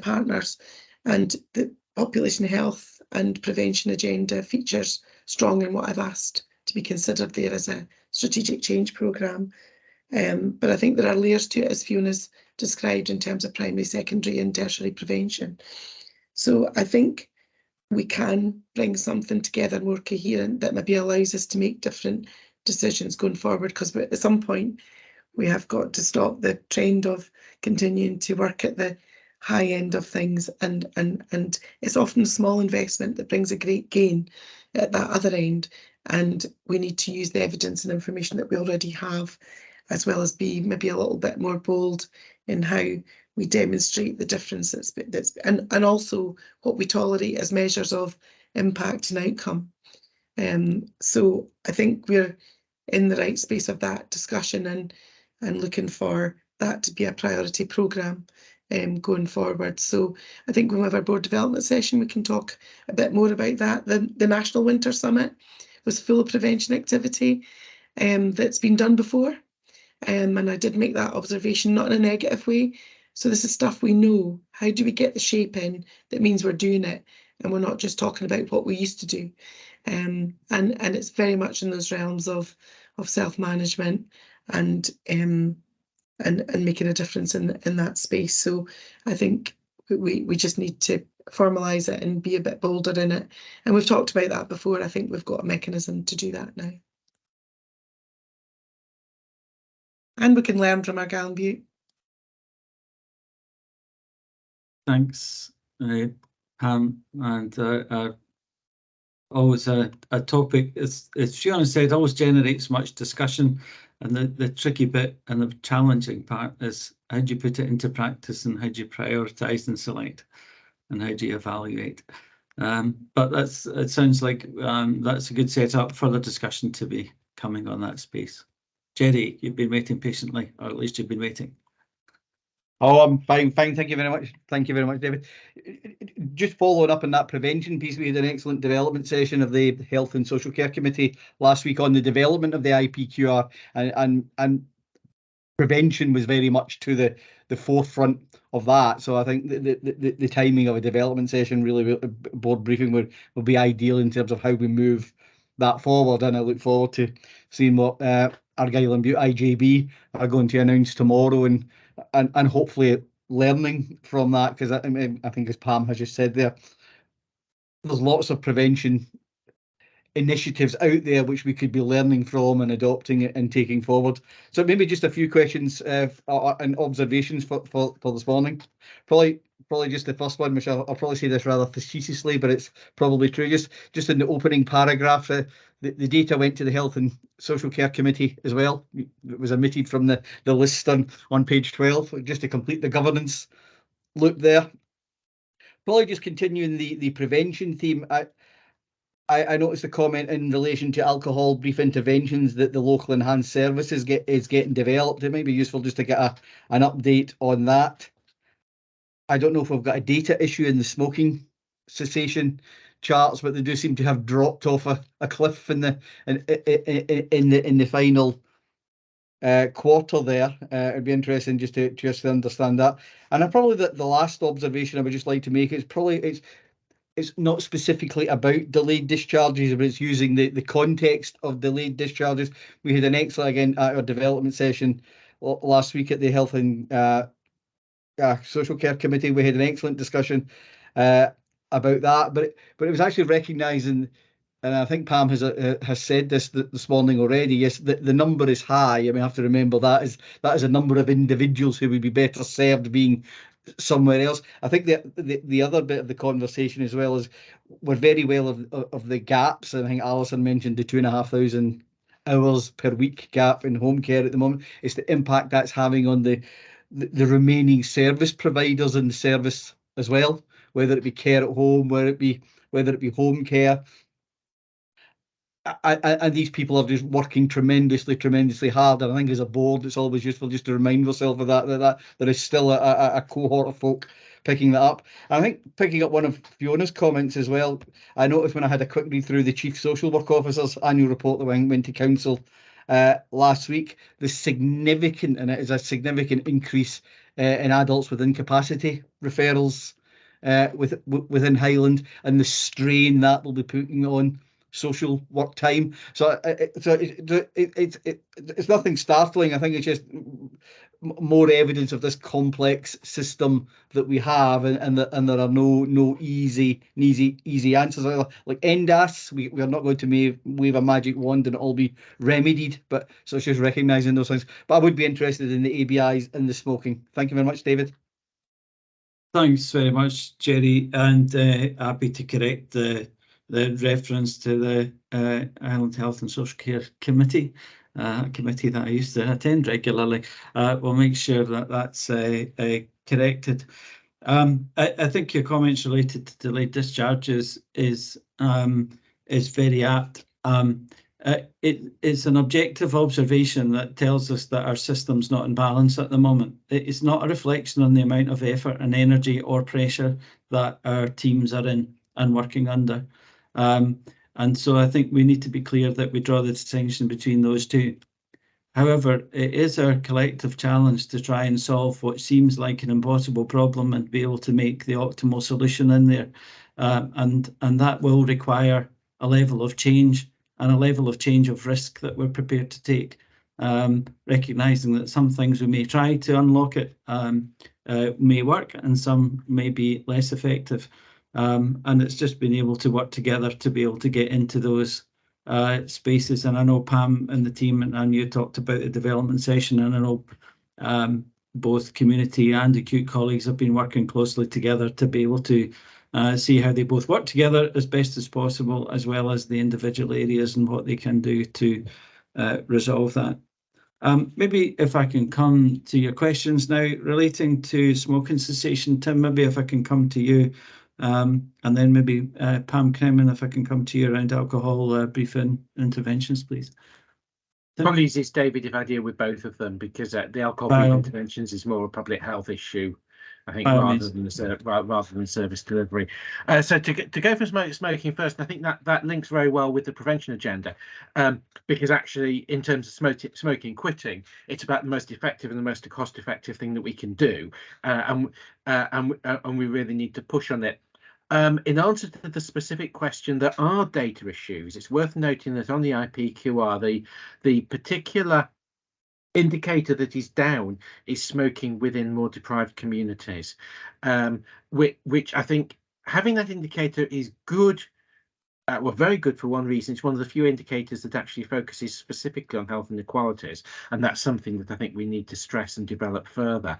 partners, and the population health and prevention agenda features strong in what I've asked to be considered there as a strategic change programme. But I think there are layers to it, as Fiona's described, in terms of primary, secondary and tertiary prevention. So I think we can bring something together more coherent that maybe allows us to make different decisions going forward, because at some point we have got to stop the trend of continuing to work at the high end of things, and it's often a small investment that brings a great gain at that other end, and we need to use the evidence and information that we already have, as well as be maybe a little bit more bold in how we demonstrate the difference and also what we tolerate as measures of impact and outcome. So I think we're in the right space of that discussion and looking for that to be a priority programme going forward. So I think when we have our board development session, we can talk a bit more about that. The National Winter Summit was full of prevention activity that's been done before. And I did make that observation, not in a negative way. So this is stuff we know. How do we get the shape in that means we're doing it and we're not just talking about what we used to do? And it's very much in those realms of self-management and making a difference in that space. So I think we just need to formalise it and be a bit bolder in it. And we've talked about that before. I think we've got a mechanism to do that now. And we can learn from our Gallen Butte.
Thanks, Pam. And always a topic, as Fiona said, always generates much discussion. And the tricky bit and the challenging part is how do you put it into practice, and how do you prioritise and select, and how do you evaluate? But it sounds like that's a good setup for the discussion to be coming on that space. Jerry, you've been waiting patiently, or at least you've been waiting.
Oh, I'm fine. Thank you very much. Thank you very much, David. Just following up on that prevention piece, we had an excellent development session of the Health and Social Care Committee last week on the development of the IPQR, and prevention was very much to the forefront of that. So I think the timing of a development session, really board briefing, will be ideal in terms of how we move that forward. And I look forward to seeing what Argyll and Bute IJB are going to announce tomorrow, and hopefully learning from that, because I think, as Pam has just said there, there's lots of prevention initiatives out there which we could be learning from and adopting it and taking forward. So maybe just a few questions and observations for this morning. Probably just the first one, which I'll probably say this rather facetiously, but it's probably true. Just in the opening paragraph, the data went to the Health and Social Care Committee as well. It was omitted from the list on page 12, just to complete the governance loop there. Probably just continuing the prevention theme. I noticed a comment in relation to alcohol brief interventions that the local enhanced services is getting developed. It might be useful just to get an update on that. I don't know if we've got a data issue in the smoking cessation charts, but they do seem to have dropped off a cliff in the final quarter there. It'd be interesting just to understand that. And probably the last observation I would just like to make is probably it's not specifically about delayed discharges, but it's using the context of delayed discharges. We had an excellent, again, at our development session last week at the Health and Social Care Committee. We had an excellent discussion about that, but it was actually recognising, and I think Pam has said this morning already. Yes, the number is high. I mean, I have to remember that is a number of individuals who would be better served being somewhere else. I think the other bit of the conversation as well is we're very well of the gaps. I think Alison mentioned the 2,500 hours per week gap in home care at the moment. It's the impact that's having on the remaining service providers in the service as well, whether it be care at home, whether it be home care. And these people are just working tremendously hard. And I think as a board, it's always useful just to remind ourselves of that there is still a cohort of folk picking that up. And I think picking up one of Fiona's comments as well, I noticed when I had a quick read through the Chief Social Work Officer's annual report that went to Council last week, and it is a significant increase in adults with incapacity referrals within Highland, and the strain that will be putting on social work time. So it's nothing startling. I think it's just more evidence of this complex system that we have, and there are no easy answers. Like NDAS, we are not going to wave a magic wand and it'll all be remedied, but so it's just recognising those things. But I would be interested in the ABIs and the smoking. Thank you very much, David.
Thanks very much, Jerry, and happy to correct the reference to the Highland Health and Social Care Committee, a committee that I used to attend regularly. We'll make sure that that's corrected. I think your comments related to delayed discharges is very apt. It's an objective observation that tells us that our system's not in balance at the moment. It's not a reflection on the amount of effort and energy or pressure that our teams are in and working under. And so I think we need to be clear that we draw the distinction between those two. However, it is our collective challenge to try and solve what seems like an impossible problem and be able to make the optimal solution in there. And that will require a level of change and a level of change of risk that we're prepared to take, recognising that some things we may try to unlock it may work and some may be less effective. And it's just being able to work together to be able to get into those spaces. And I know Pam and the team and you talked about the development session, and I know both community and acute colleagues have been working closely together to be able to see how they both work together as best as possible, as well as the individual areas and what they can do to resolve that. Maybe if I can come to your questions now relating to smoking cessation, Tim, maybe if I can come to you. And then maybe Pam Kremen, if I can come to you around alcohol brief interventions, please.
Probably easiest, David, if I deal with both of them, because the alcohol brief interventions is more a public health issue, I think, rather than service delivery. So to go for smoking first, I think that links very well with the prevention agenda, because actually, in terms of smoking quitting, it's about the most effective and the most cost-effective thing that we can do, and we really need to push on it. In answer to the specific question, there are data issues. It's worth noting that on the IPQR, the particular indicator that is down is smoking within more deprived communities, which I think having that indicator is good. Well, very good for one reason. It's one of the few indicators that actually focuses specifically on health inequalities, and that's something that I think we need to stress and develop further.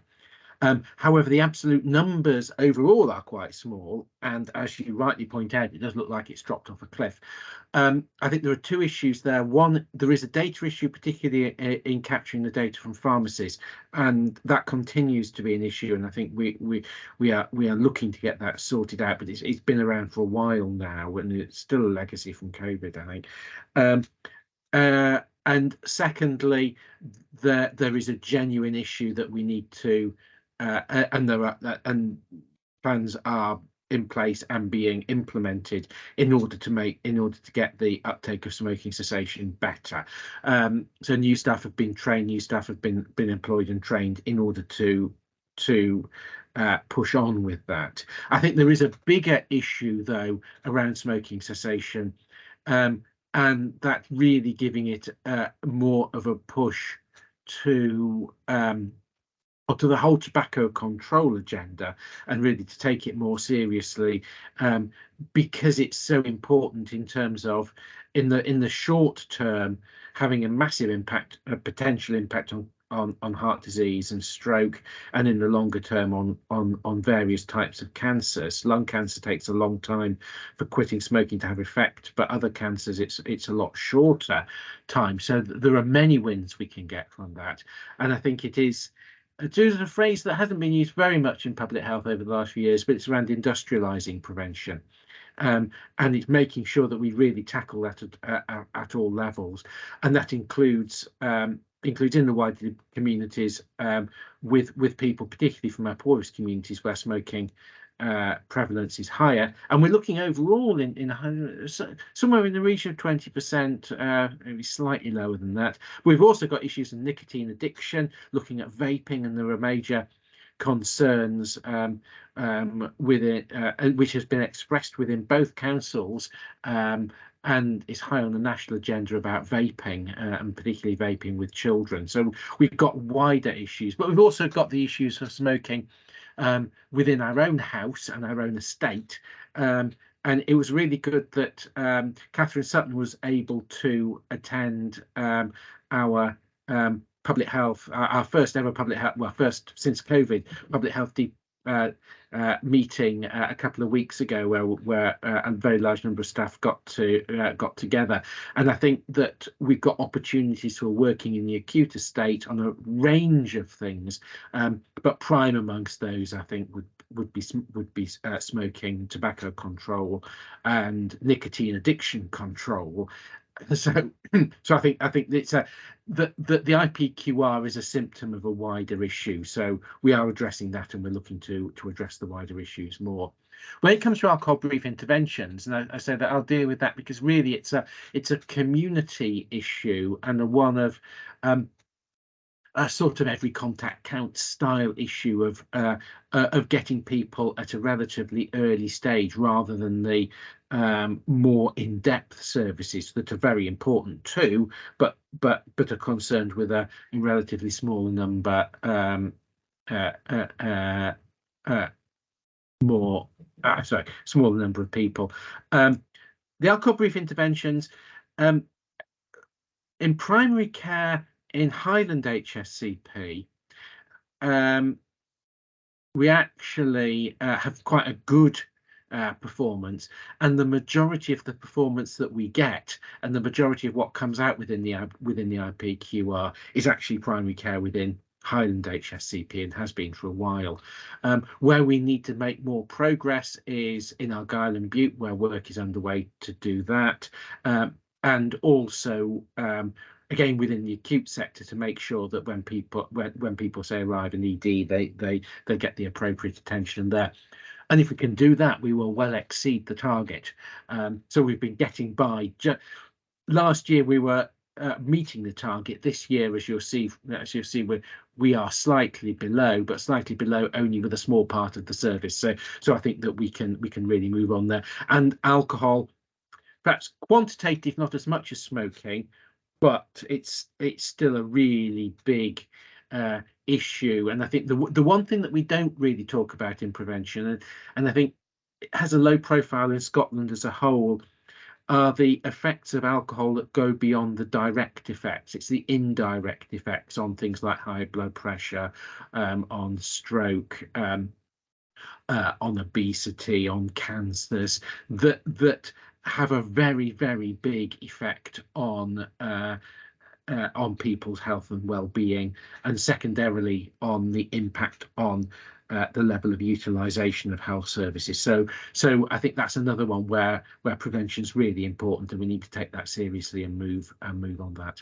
However, the absolute numbers overall are quite small, and as you rightly point out, it does look like it's dropped off a cliff. I think there are two issues there. One, there is a data issue, particularly in capturing the data from pharmacies, and that continues to be an issue. And I think we are looking to get that sorted out, but it's been around for a while now, and it's still a legacy from COVID, I think. And secondly, there is a genuine issue that we need to. And plans are in place and being implemented in order to get the uptake of smoking cessation better. So new staff have been trained, new staff have been employed and trained in order to push on with that. I think there is a bigger issue though around smoking cessation, and that's really giving it more of a push to the whole tobacco control agenda, and really to take it more seriously, because it's so important in terms of in the short term having a massive impact, a potential impact on heart disease and stroke, and in the longer term on various types of cancers. Lung cancer takes a long time for quitting smoking to have effect, but other cancers it's a lot shorter time. So there are many wins we can get from that, and I think it is. To use a phrase that hasn't been used very much in public health over the last few years, but it's around industrialising prevention. And it's making sure that we really tackle that at all levels, and that includes in the wider communities, with people, particularly from our poorest communities where smoking prevalence is higher, and we're looking overall in somewhere in the region of 20%, maybe slightly lower than that. We've also got issues of nicotine addiction, looking at vaping, and there are major concerns with it, which has been expressed within both councils, and is high on the national agenda about vaping, and particularly vaping with children. So we've got wider issues, but we've also got the issues of smoking within our own house and our own estate. And it was really good that Catherine Sutton was able to attend our public health, our first ever public health, well, first since COVID, public health meeting a couple of weeks ago, where a very large number of staff got together. And I think that we've got opportunities who are working in the acute estate on a range of things, but prime amongst those I think would be smoking, tobacco control, and nicotine addiction control. So I think it's the IPQR is a symptom of a wider issue. So we are addressing that, and we're looking to address the wider issues more. When it comes to alcohol brief interventions, and I say that I'll deal with that because really it's a community issue, and a one of a sort of every contact counts style issue of getting people at a relatively early stage, rather than the more in-depth services that are very important too, but are concerned with a relatively smaller number, smaller number of people. The alcohol brief interventions in primary care in Highland HSCP, we actually have quite a good performance, and the majority of the performance that we get, and the majority of what comes out within the IPQR, is actually primary care within Highland HSCP, and has been for a while. Where we need to make more progress is in Argyll and Bute, where work is underway to do that, and also again within the acute sector, to make sure that when people say arrive in ED, they get the appropriate attention there. And if we can do that, we will well exceed the target. So we've been getting by. Last year we were meeting the target. This year, as you'll see, we are slightly below, but slightly below only with a small part of the service. So I think that we can really move on there. And alcohol, perhaps quantitative, not as much as smoking, but it's still a really big issue. And I think the one thing that we don't really talk about in prevention, and I think it has a low profile in Scotland as a whole, are the effects of alcohol that go beyond the direct effects. It's the indirect effects on things like high blood pressure, on stroke, on obesity, on cancers, that have a very, very big effect on people's health and well-being, and secondarily on the impact on the level of utilisation of health services. So I think that's another one where prevention is really important, and we need to take that seriously and move on that.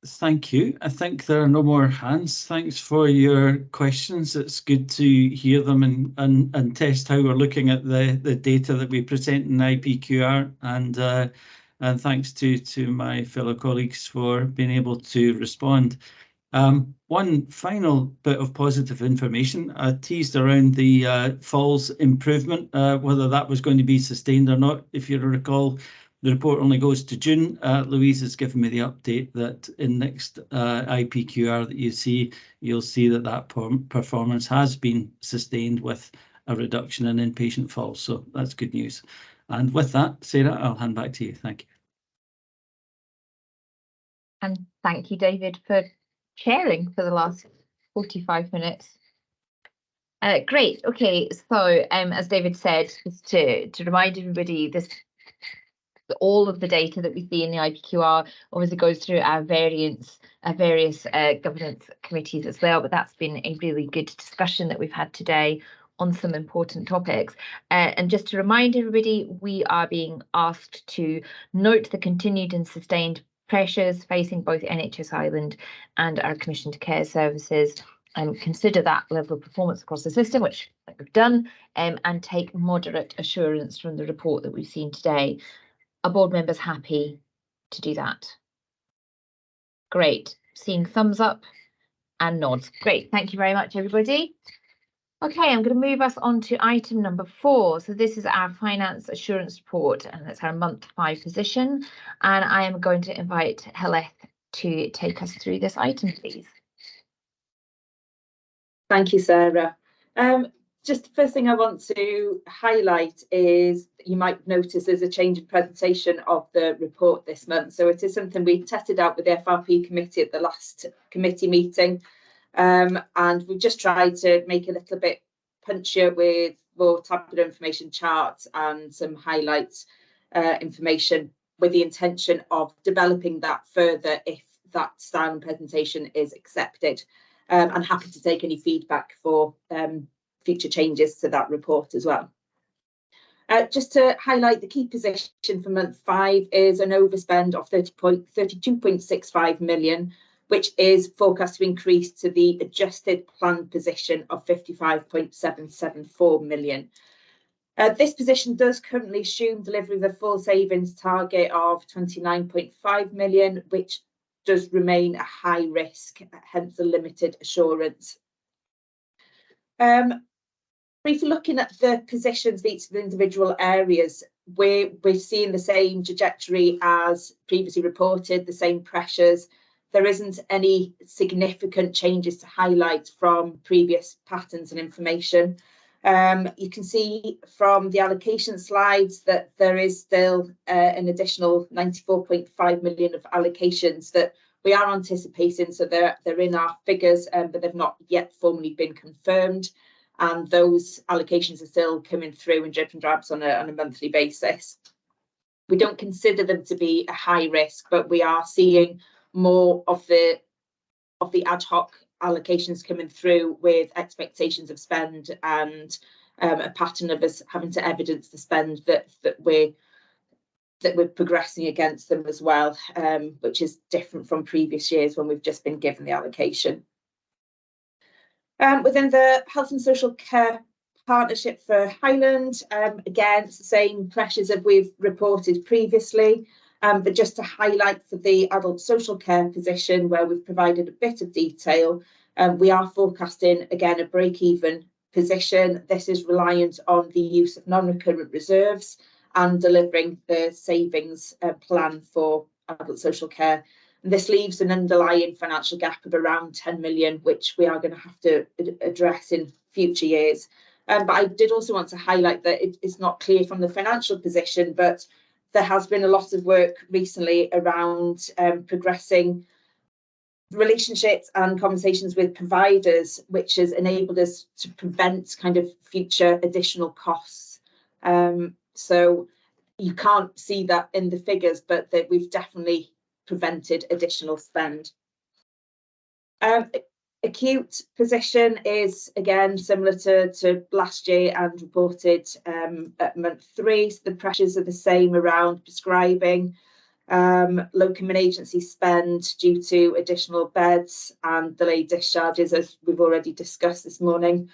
Thank you. I think there are no more hands. Thanks for your questions. It's good to hear them and test how we're looking at the data that we present in IPQR, and thanks to my fellow colleagues for being able to respond. One final bit of positive information. I teased around the falls improvement, whether that was going to be sustained or not. If you recall, the report only goes to June. Louise has given me the update that in next IPQR that you'll see that performance has been sustained with a reduction in inpatient falls. So that's good news. And with that, Sarah, I'll hand back to you. Thank you.
And thank you, David, for chairing for the last 45 minutes. Great. Okay, so as David said, just to remind everybody, all of the data that we see in the IPQR obviously goes through our various governance committees as well, but that's been a really good discussion that we've had today on some important topics. And just to remind everybody, we are being asked to note the continued and sustained pressures facing both NHS Highland and our Commission to Care Services, and consider that level of performance across the system, which we've done, and take moderate assurance from the report that we've seen today. Are board members happy to do that? Great. Seeing thumbs up and nods. Great. Thank you very much, everybody. Okay, I'm going to move us on to item number 4. So this is our finance assurance report, and that's our month 5 position. And I am going to invite Heleth to take us through this item, please.
Thank you, Sarah. Just the first thing I want to highlight is you might notice there's a change in presentation of the report this month. So it is something we tested out with the FRP committee at the last committee meeting. And we've just tried to make a little bit punchier with more tabular information charts and some highlights information, with the intention of developing that further if that style and presentation is accepted. I'm happy to take any feedback for future changes to that report as well. Just to highlight, the key position for month 5 is an overspend of 32.65 million, which is forecast to increase to the adjusted planned position of 55.774 million. This position does currently assume delivery of the full savings target of 29.5 million, which does remain a high risk, hence the limited assurance. Briefly looking at the positions of each of the individual areas, we're seeing the same trajectory as previously reported, the same pressures. There isn't any significant changes to highlight from previous patterns and information. You can see from the allocation slides that there is still an additional 94.5 million of allocations that we are anticipating, so they're in our figures, but they've not yet formally been confirmed. And those allocations are still coming through in dribs and drabs on a monthly basis. We don't consider them to be a high risk, but we are seeing more of the ad hoc allocations coming through with expectations of spend, and a pattern of us having to evidence the spend that we're progressing against them as well, which is different from previous years when we've just been given the allocation. Within the Health and Social Care Partnership for Highland, again, it's the same pressures that we've reported previously, but just to highlight for the adult social care position where we've provided a bit of detail, we are forecasting, again, a break-even position. This is reliant on the use of non-recurrent reserves and delivering the savings plan for adult social care. And this leaves an underlying financial gap of around 10 million, which we are going to have to address in future years. But I did also want to highlight that it's not clear from the financial position, but there has been a lot of work recently around progressing relationships and conversations with providers, which has enabled us to prevent kind of future additional costs. So you can't see that in the figures, but that we've definitely prevented additional spend. Acute position is again similar to last year and reported at month 3. So the pressures are the same around prescribing, locum and agency spend due to additional beds and delayed discharges, as we've already discussed this morning.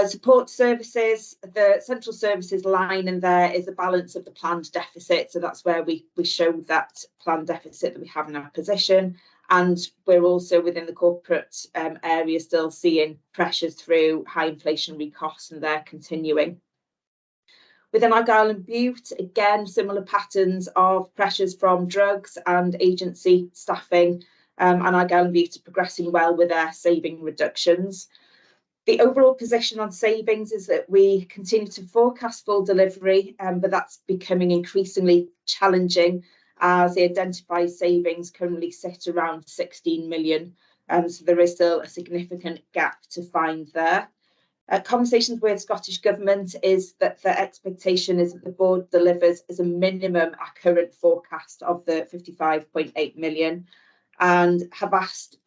Support services, the central services line in there is a balance of the planned deficit. So that's where we show that planned deficit that we have in our position. And we're also within the corporate area still seeing pressures through high inflationary costs, and they're continuing. Within Argyll and Bute, again, similar patterns of pressures from drugs and agency staffing, and Argyll and Bute are progressing well with their saving reductions. The overall position on savings is that we continue to forecast full delivery, but that's becoming increasingly challenging as the identified savings currently sit around 16 million. So there is still a significant gap to find there. Conversations with Scottish Government is that the expectation is that the board delivers as a minimum our current forecast of the 55.8 million, and have asked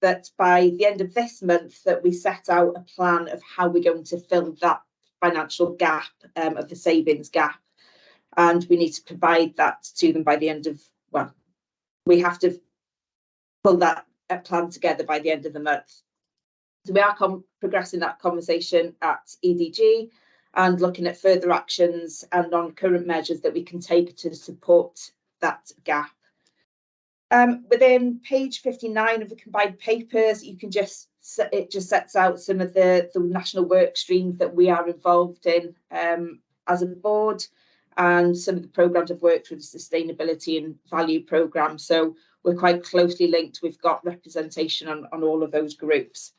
that by the end of this month that we set out a plan of how we're going to fill that financial gap of the savings gap, and we need to provide that to them by the end of, well, we have to pull that plan together by the end of the month. So we are progressing that conversation at EDG and looking at further actions and on current measures that we can take to support that gap. Within page 59 of the combined papers, you can it just sets out some of the national work streams that we are involved in as a board, and some of the programmes of work through the sustainability and value programme. So we're quite closely linked. We've got representation on all of those groups.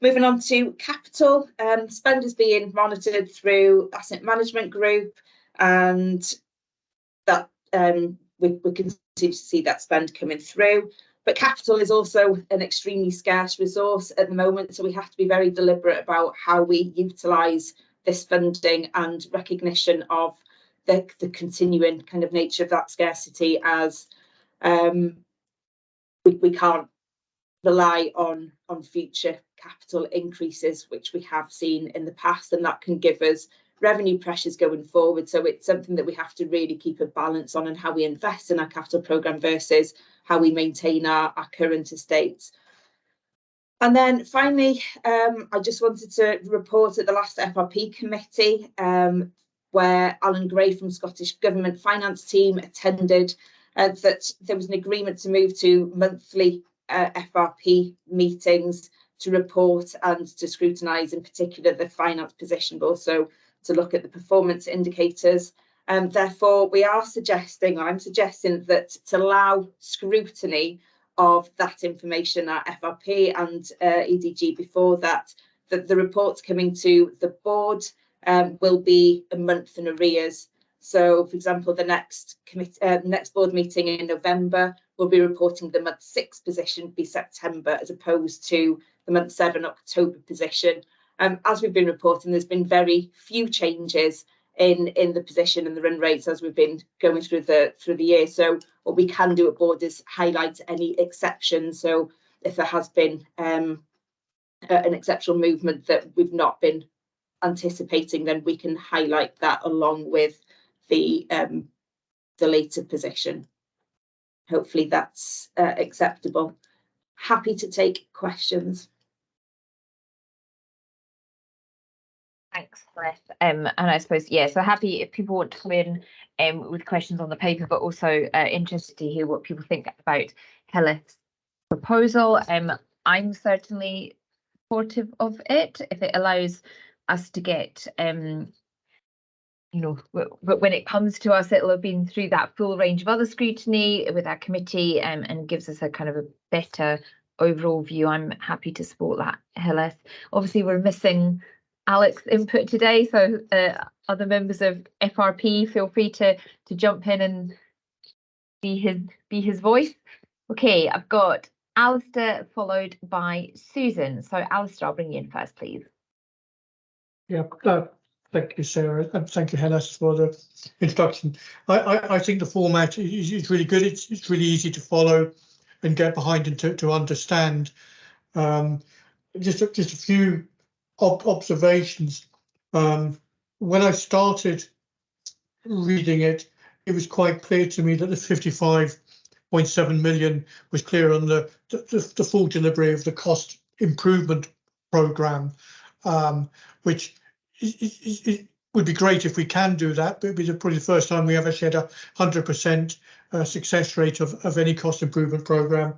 Moving on to capital, spend is being monitored through asset management group, and that we continue to see that spend coming through. But capital is also an extremely scarce resource at the moment, so we have to be very deliberate about how we utilise this funding and recognition of the continuing kind of nature of that scarcity, as we can't rely on future capital increases, which we have seen in the past, and that can give us revenue pressures going forward. So it's something that we have to really keep a balance on, and how we invest in our capital programme versus how we maintain our current estates. And then finally, I just wanted to report at the last FRP committee, where Alan Gray from Scottish Government Finance Team attended, that there was an agreement to move to monthly FRP meetings to report and to scrutinise in particular the finance position, but also to look at the performance indicators. Therefore, I'm suggesting that to allow scrutiny of that information at FRP and EDG before that the reports coming to the board will be a month in arrears. So, for example, the next board meeting in November will be reporting the month 6 position be September, as opposed to the month 7 October position. As we've been reporting, there's been very few changes in the position and the run rates as we've been going through the year. So what we can do at board is highlight any exceptions. So if there has been an exceptional movement that we've not been anticipating, then we can highlight that along with the later position. Hopefully that's acceptable. Happy to take questions.
Thanks, Beth. And I suppose, yeah, so happy if people want to come in with questions on the paper, but also interested to hear what people think about Hela's proposal. I'm certainly supportive of it if it allows us to get, but when it comes to us, it'll have been through that full range of other scrutiny with our committee, and gives us a kind of a better overall view. I'm happy to support that, Hela. Obviously, we're missing Alex's input today, so other members of FRP, feel free to jump in and be his voice. Okay, I've got Alistair followed by Susan. So Alistair, I'll bring you in first, please.
Yeah, thank you, Sarah, and thank you, Hela, for the introduction. I think the format is really good. It's really easy to follow and get behind and to understand. Just a few observations. When I started reading it, it was quite clear to me that the 55.7 million was clear on the full delivery of the cost improvement programme, which would be great if we can do that, but it'd be probably the first time we ever had a 100% success rate of any cost improvement programme.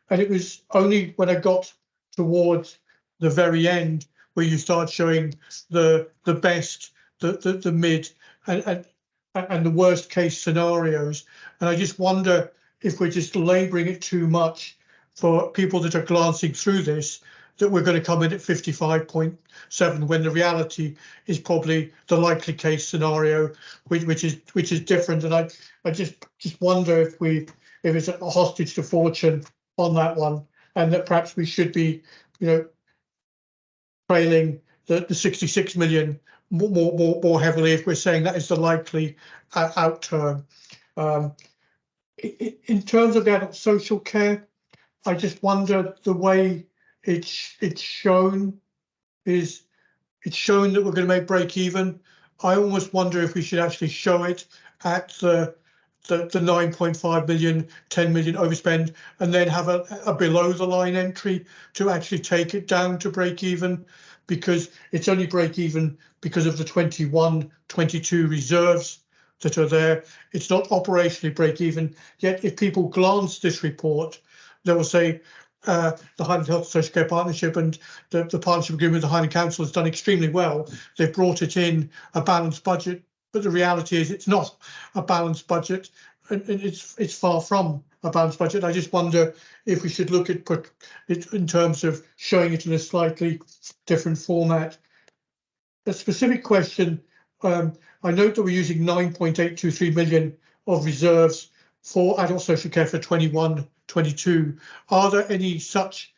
And it was only when I got towards the very end where you start showing the best, the mid, and the worst case scenarios. And I just wonder if we're just labouring it too much for people that are glancing through this, that we're going to come in at 55.7 when the reality is probably the likely case scenario, which is different. And I just wonder if it's a hostage to fortune on that one, and that perhaps we should be, trailing the 66 million more heavily if we're saying that is the likely outturn. In terms of the adult social care, I just wonder the way it's shown that we're going to make break even. I almost wonder if we should actually show it at the 9.5 million, 10 million overspend, and then have a below the line entry to actually take it down to break even, because it's only break even because of the 21-22 reserves that are there. It's not operationally break even. Yet if people glance this report, they will say the Highland Health Social Care Partnership and the partnership agreement with the Highland Council has done extremely well. They've brought it in a balanced budget, but the reality is it's not a balanced budget, and it's far from a balanced budget. I just wonder if we should look at it in terms of showing it in a slightly different format. A specific question, I note that we're using 9.823 million of reserves for adult social care for 21-22. Are there any such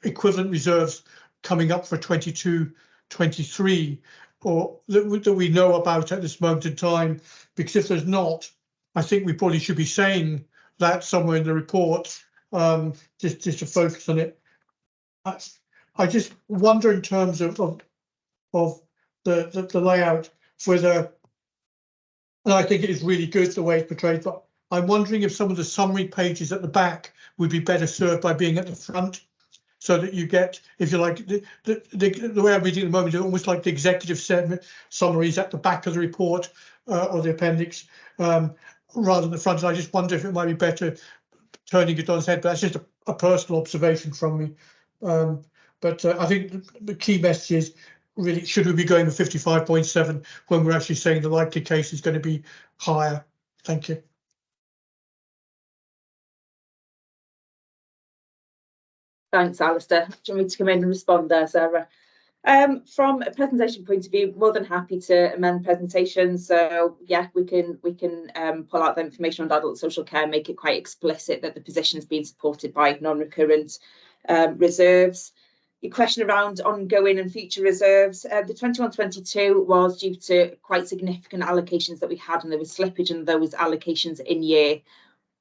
equivalent reserves coming up for 22-23, or that we know about at this moment in time? Because if there's not, I think we probably should be saying that somewhere in the report, just to focus on it. I just wonder in terms of the layout, whether, and I think it is really good the way it's portrayed, but I'm wondering if some of the summary pages at the back would be better served by being at the front, so that you get, if you like, the way I'm reading at the moment, it's almost like the executive summaries at the back of the report or the appendix, rather than the front. And I just wonder if it might be better turning it on its head, but that's just a personal observation from me. But I think the key message is, really, should we be going with 55.7 when we're actually saying the likely case is going to be higher? Thank you.
Thanks, Alistair. Do you want me to come in and respond there, Sarah? From a presentation point of view, more than happy to amend presentations. So yeah, we can pull out the information on adult social care, make it quite explicit that the position is being supported by non-recurrent reserves. Your question around ongoing and future reserves, the 21-22 was due to quite significant allocations that we had, and there was slippage in those allocations in year.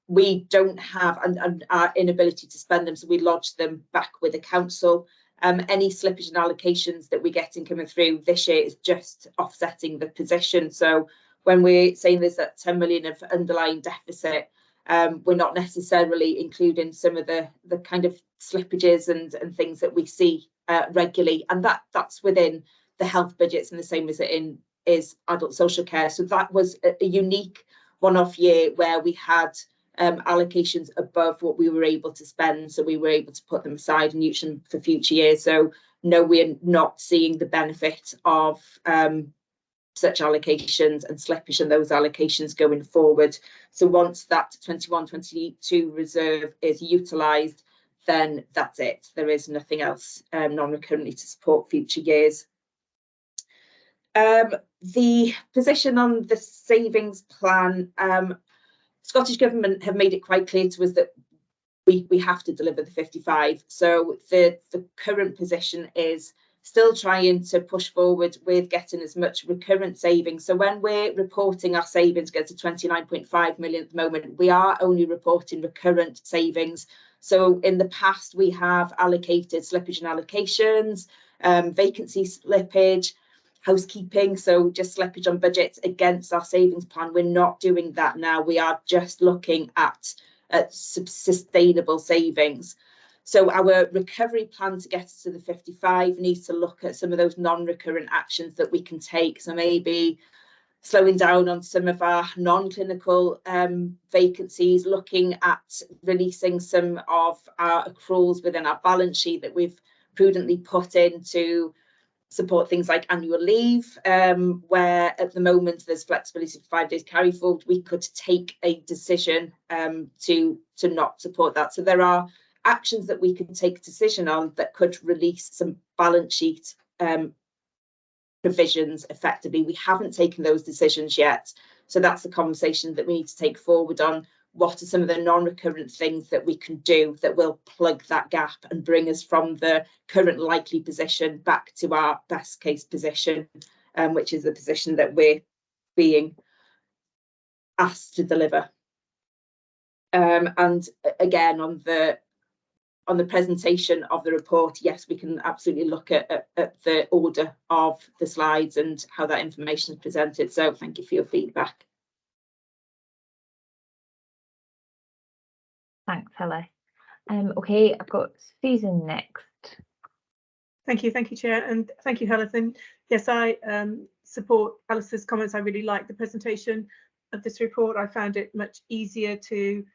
We don't have our inability to spend them, so we lodged them back with the council. Any slippage in allocations that we're getting coming through this year is just offsetting the position. So when we're saying there's that 10 million of underlying deficit, we're not necessarily including some of the kind of slippages and things that we see regularly, and that's within the health budgets, and the same as it is adult social care. So that was a unique one-off year where we had allocations above what we were able to spend, so we were able to put them aside and use them for future years. So no, we're not seeing the benefit of such allocations and slippage in those allocations going forward. So once that 21-22 reserve is utilised, then that's it. There is nothing else non-recurrently to support future years. The position on the savings plan, Scottish Government have made it quite clear to us that we have to deliver the 55. So the current position is still trying to push forward with getting as much recurrent savings. So when we're reporting our savings go to 29.5 million at the moment, we are only reporting recurrent savings. So in the past, we have allocated slippage and allocations, vacancy slippage, housekeeping, so just slippage on budgets against our savings plan. We're not doing that now. We are just looking at sustainable savings. So our recovery plan to get us to the 55 needs to look at some of those non-recurrent actions that we can take. So maybe slowing down on some of our non-clinical vacancies, looking at releasing some of our accruals within our balance sheet that we've prudently put in to support things like annual leave, where at the moment there's flexibility for 5 days carry forward. We could take a decision to not support that. So there are actions that we could take a decision on that could release some balance sheet provisions effectively. We haven't taken those decisions yet. So that's the conversation that we need to take forward on what are some of the non-recurrent things that we can do that will plug that gap and bring us from the current likely position back to our best case position, which is the position that we're being asked to deliver. And again, on the presentation of the report, yes, we can absolutely look at the order of the slides and how that information is presented. So thank you for your feedback.
Thanks, Helen. Okay, I've got Susan next.
Thank you, Chair, and thank you, Helen. And yes, I support Alice's comments. I really like the presentation of this report. I found it much easier to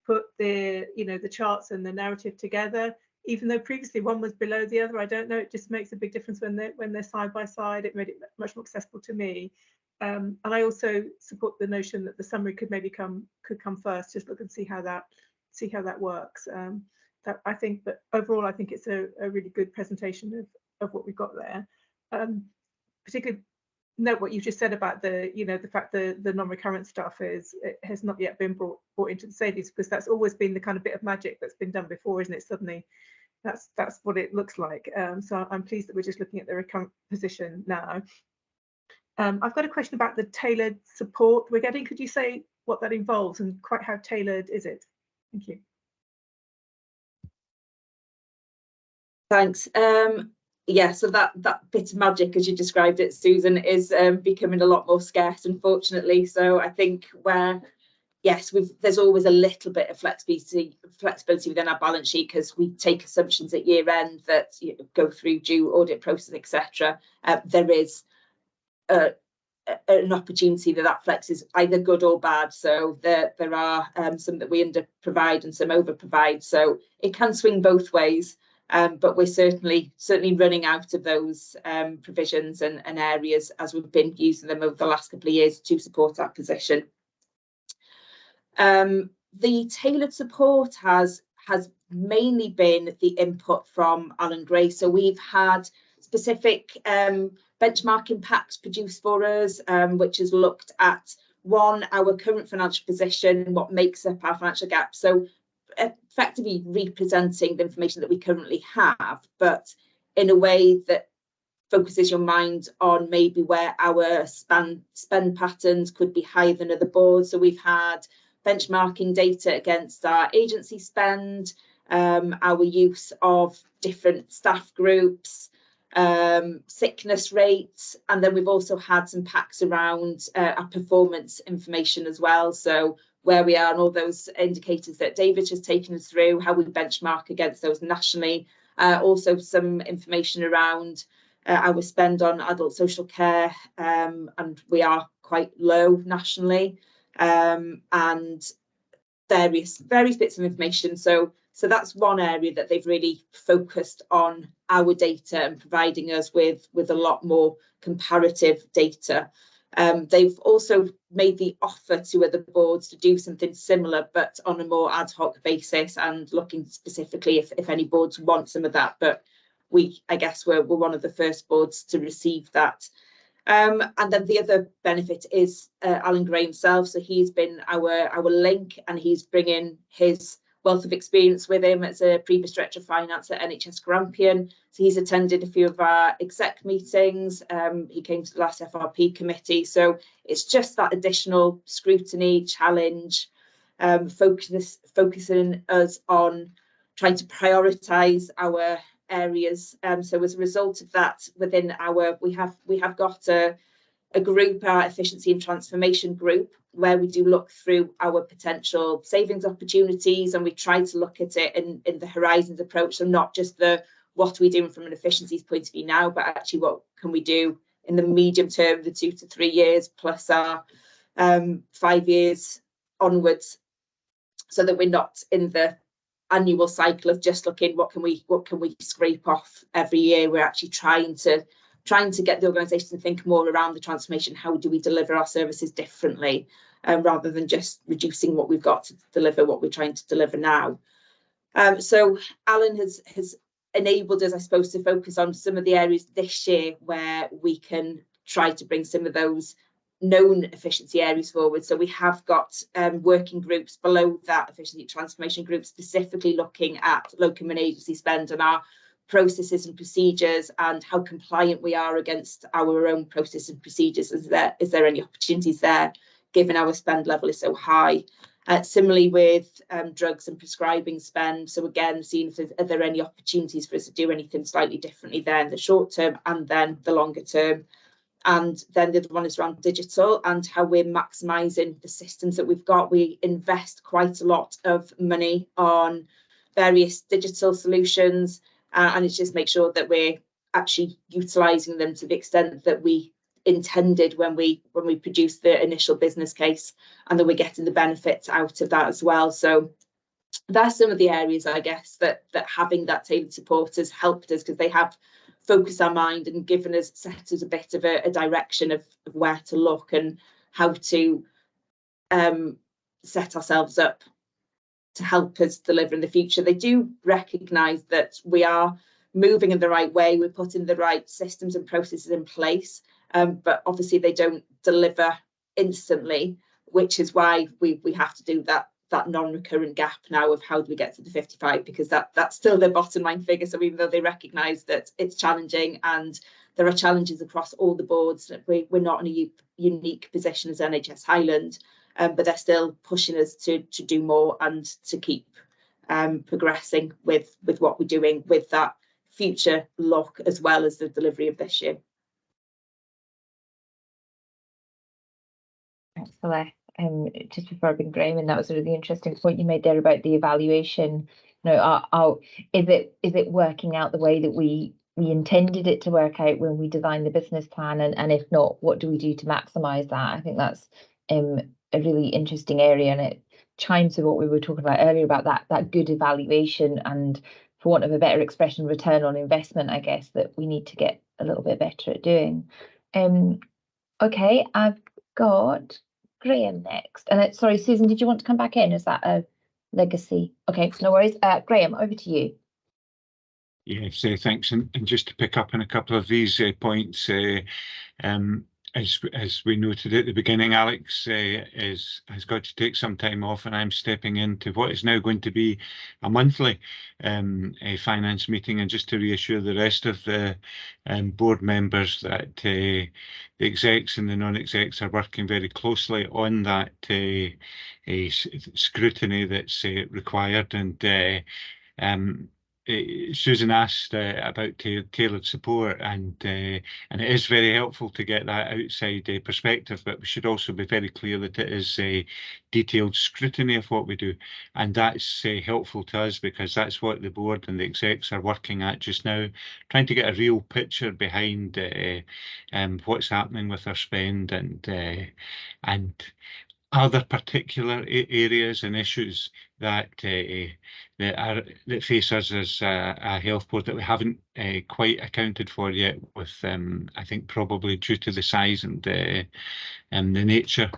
put the charts and the narrative together, even though previously one was below the other. I don't know, it just makes a big difference when they're side by side. It made it much more accessible to me. And I also support the notion that the summary could come first. Just look and see how that works. I think, but overall, I think it's a really good presentation of what we've got there. Particularly note what you just said about the fact that the non-recurrent stuff has not yet been brought into the savings, because that's always been the kind of bit of magic that's been done before, isn't it? Suddenly, that's what it looks like. So I'm pleased that we're just looking at the recurrent position now. I've got a question about the tailored support we're getting. Could you say what that involves and quite how tailored is it? Thank you.
Thanks. Yeah, so that bit of magic, as you described it, Susan, is becoming a lot more scarce, unfortunately. So I think there's always a little bit of flexibility within our balance sheet, because we take assumptions at year end that go through due audit process, etc. There is an opportunity that flex is either good or bad. So there are some that we under provide and some over provide. So it can swing both ways. But we're certainly running out of those provisions and areas as we've been using them over the last couple of years to support our position. The tailored support has mainly been the input from Alan Gray. So we've had specific benchmarking packs produced for us, which has looked at our current financial position, what makes up our financial gap. So effectively representing the information that we currently have, but in a way that focuses your mind on maybe where our spend patterns could be higher than other boards. So we've had benchmarking data against our agency spend, our use of different staff groups, sickness rates, and then we've also had some packs around our performance information as well. So where we are and all those indicators that David has taken us through, how we benchmark against those nationally. Also some information around our spend on adult social care, and we are quite low nationally, and various bits of information. So that's one area that they've really focused on our data and providing us with a lot more comparative data. They've also made the offer to other boards to do something similar, but on a more ad hoc basis, and looking specifically if any boards want some of that. But I guess we're one of the first boards to receive that. And then the other benefit is Alan Gray himself. So he's been our link, and he's bringing his wealth of experience with him as a previous director of finance at NHS Grampian. So he's attended a few of our exec meetings. He came to the last FRP committee. So it's just that additional scrutiny, challenge, focusing us on trying to prioritise our areas. So as a result of that, within our we have got a group, our efficiency and transformation group, where we do look through our potential savings opportunities, and we try to look at it in the horizons approach. So not just the what are we doing from an efficiencies point of view now, but actually what can we do in the medium term, the 2 to 3 years plus our 5 years onwards, so that we're not in the annual cycle of just looking what can we scrape off every year. We're actually trying to get the organisation to think more around the transformation. How do we deliver our services differently, rather than just reducing what we've got to deliver what we're trying to deliver now. So Alan has enabled us, I suppose, to focus on some of the areas this year where we can try to bring some of those known efficiency areas forward. So we have got working groups below that efficiency transformation group, specifically looking at locum and agency spend and our processes and procedures and how compliant we are against our own processes and procedures. Is there any opportunities there, given our spend level is so high? Similarly with drugs and prescribing spend. So again, seeing if are there any opportunities for us to do anything slightly differently there in the short term and then the longer term. And then the other one is around digital and how we're maximising the systems that we've got. We invest quite a lot of money on various digital solutions, and it's just make sure that we're actually utilising them to the extent that we intended when we produced the initial business case, and that we're getting the benefits out of that as well. So that's some of the areas, I guess, that having that tailored support has helped us, because they have focused our mind and given us, set us a bit of a direction of where to look and how to set ourselves up to help us deliver in the future. They do recognise that we are moving in the right way, we're putting the right systems and processes in place, but obviously they don't deliver instantly, which is why we have to do that non-recurrent gap now of how do we get to the 55, because that's still their bottom line figure. So even though they recognise that it's challenging and there are challenges across all the boards, we're not in a unique position as NHS Highland, but they're still pushing us to do more and to keep progressing with what we're doing with that future look, as well as the delivery of this year.
Thanks, Celeste. Just before I bring Graham in, that was a really interesting point you made there about the evaluation. You know, is it working out the way that we intended it to work out when we designed the business plan, and if not, what do we do to maximise that? I think that's a really interesting area, and it chimes with what we were talking about earlier about that good evaluation and, for want of a better expression, return on investment, I guess, that we need to get a little bit better at doing. Okay, I've got Graham next. And sorry, Susan, did you want to come back in? Is that a legacy? Okay, no worries. Graham, over to you.
Yes, thanks. And just to pick up on a couple of these points, as we noted at the beginning, Alex has got to take some time off, and I'm stepping into what is now going to be a monthly a finance meeting. And just to reassure the rest of the board members that the execs and the non-execs are working very closely on that scrutiny that's required. And Susan asked about tailored support, and it is very helpful to get that outside perspective, but we should also be very clear that it is a detailed scrutiny of what we do, and that's helpful to us, because that's what the board and the execs are working at just now, trying to get a real picture behind what's happening with our spend and other particular areas and issues that face us as a health board that we haven't quite accounted for yet, with I think probably due to the size and the nature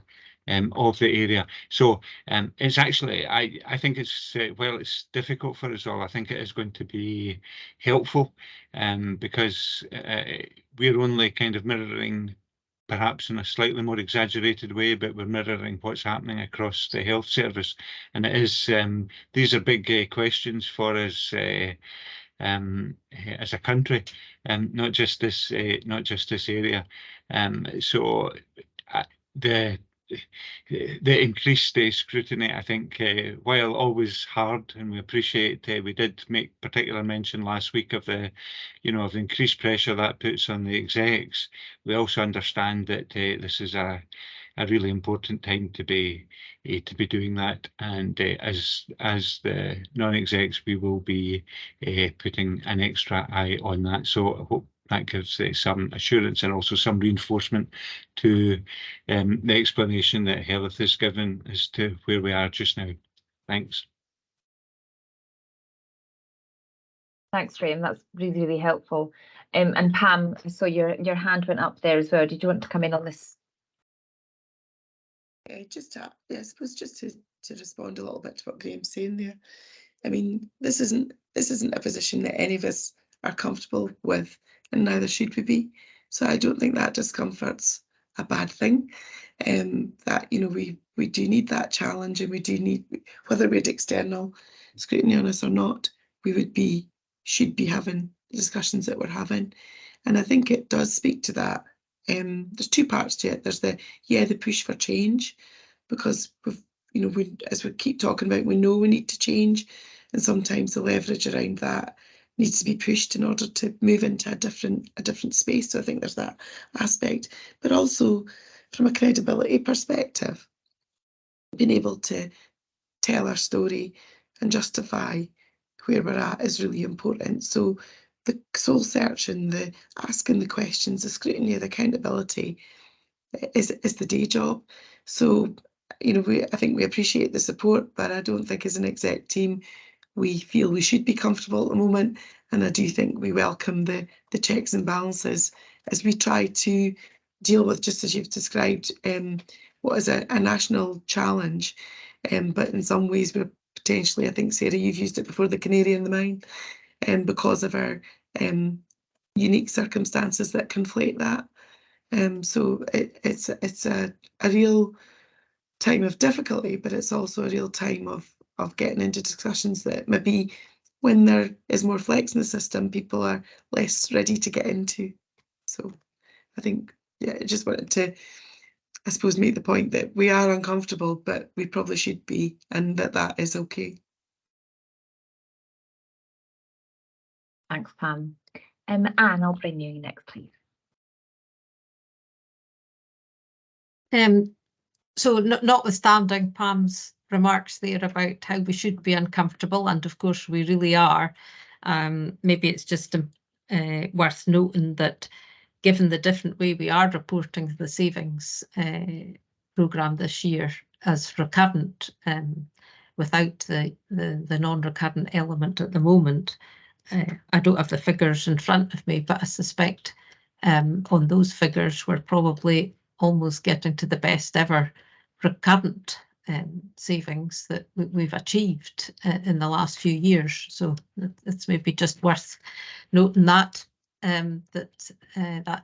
of the area. So it's actually, I think it's well, it's difficult for us all. I think it is going to be helpful because we're only kind of mirroring, perhaps in a slightly more exaggerated way, but we're mirroring what's happening across the health service. And it is, these are big questions for us as a country, not just this area. So the the increased scrutiny. I think while always hard, and we appreciate, we did make particular mention last week of the, of the increased pressure that puts on the execs. We also understand that this is a really important time to be doing that, and as the non-execs, we will be putting an extra eye on that. So I hope that gives some assurance and also some reinforcement to the explanation that Health has given as to where we are just now. Thanks.
Thanks, Graham. That's really, really helpful. And Pam, I saw your hand went up there as well. Did you want to come in on this?
Just to, I suppose just to respond a little bit to what Graham's saying there. I mean, this isn't a position that any of us are comfortable with, and neither should we be. So I don't think that discomfort's a bad thing. That, you know, we do need that challenge, and we do need, whether we had external scrutiny on us or not, we should be having the discussions that we're having. And I think it does speak to that. There's two parts to it. There's the push for change, because as we keep talking about, we know we need to change, and sometimes the leverage around that needs to be pushed in order to move into a different space. So I think there's that aspect, but also from a credibility perspective, being able to tell our story and justify where we're at is really important. So the soul searching, the asking the questions, the scrutiny, the accountability is the day job. So, you know, I think we appreciate the support, but I don't think as an exec team we feel we should be comfortable at the moment. And I do think we welcome the checks and balances as we try to deal with, just as you've described, what is a national challenge. But in some ways we're potentially, I think, Sarah, you've used it before, the canary in the mine, because of our unique circumstances that conflate that. So it's a real time of difficulty, but it's also a real time of getting into discussions that maybe when there is more flex in the system, people are less ready to get into. So I think, yeah, I just wanted to, I suppose, make the point that we are uncomfortable, but we probably should be, and that is okay.
Thanks, Pam. Anne, I'll bring you next, please.
So notwithstanding Pam's remarks there about how we should be uncomfortable, and of course we really are, maybe it's just worth noting that given the different way we are reporting the savings programme this year as recurrent, without the non-recurrent element at the moment, I don't have the figures in front of me, but I suspect on those figures we're probably almost getting to the best ever recurrent savings that we've achieved in the last few years. So it's maybe just worth noting that that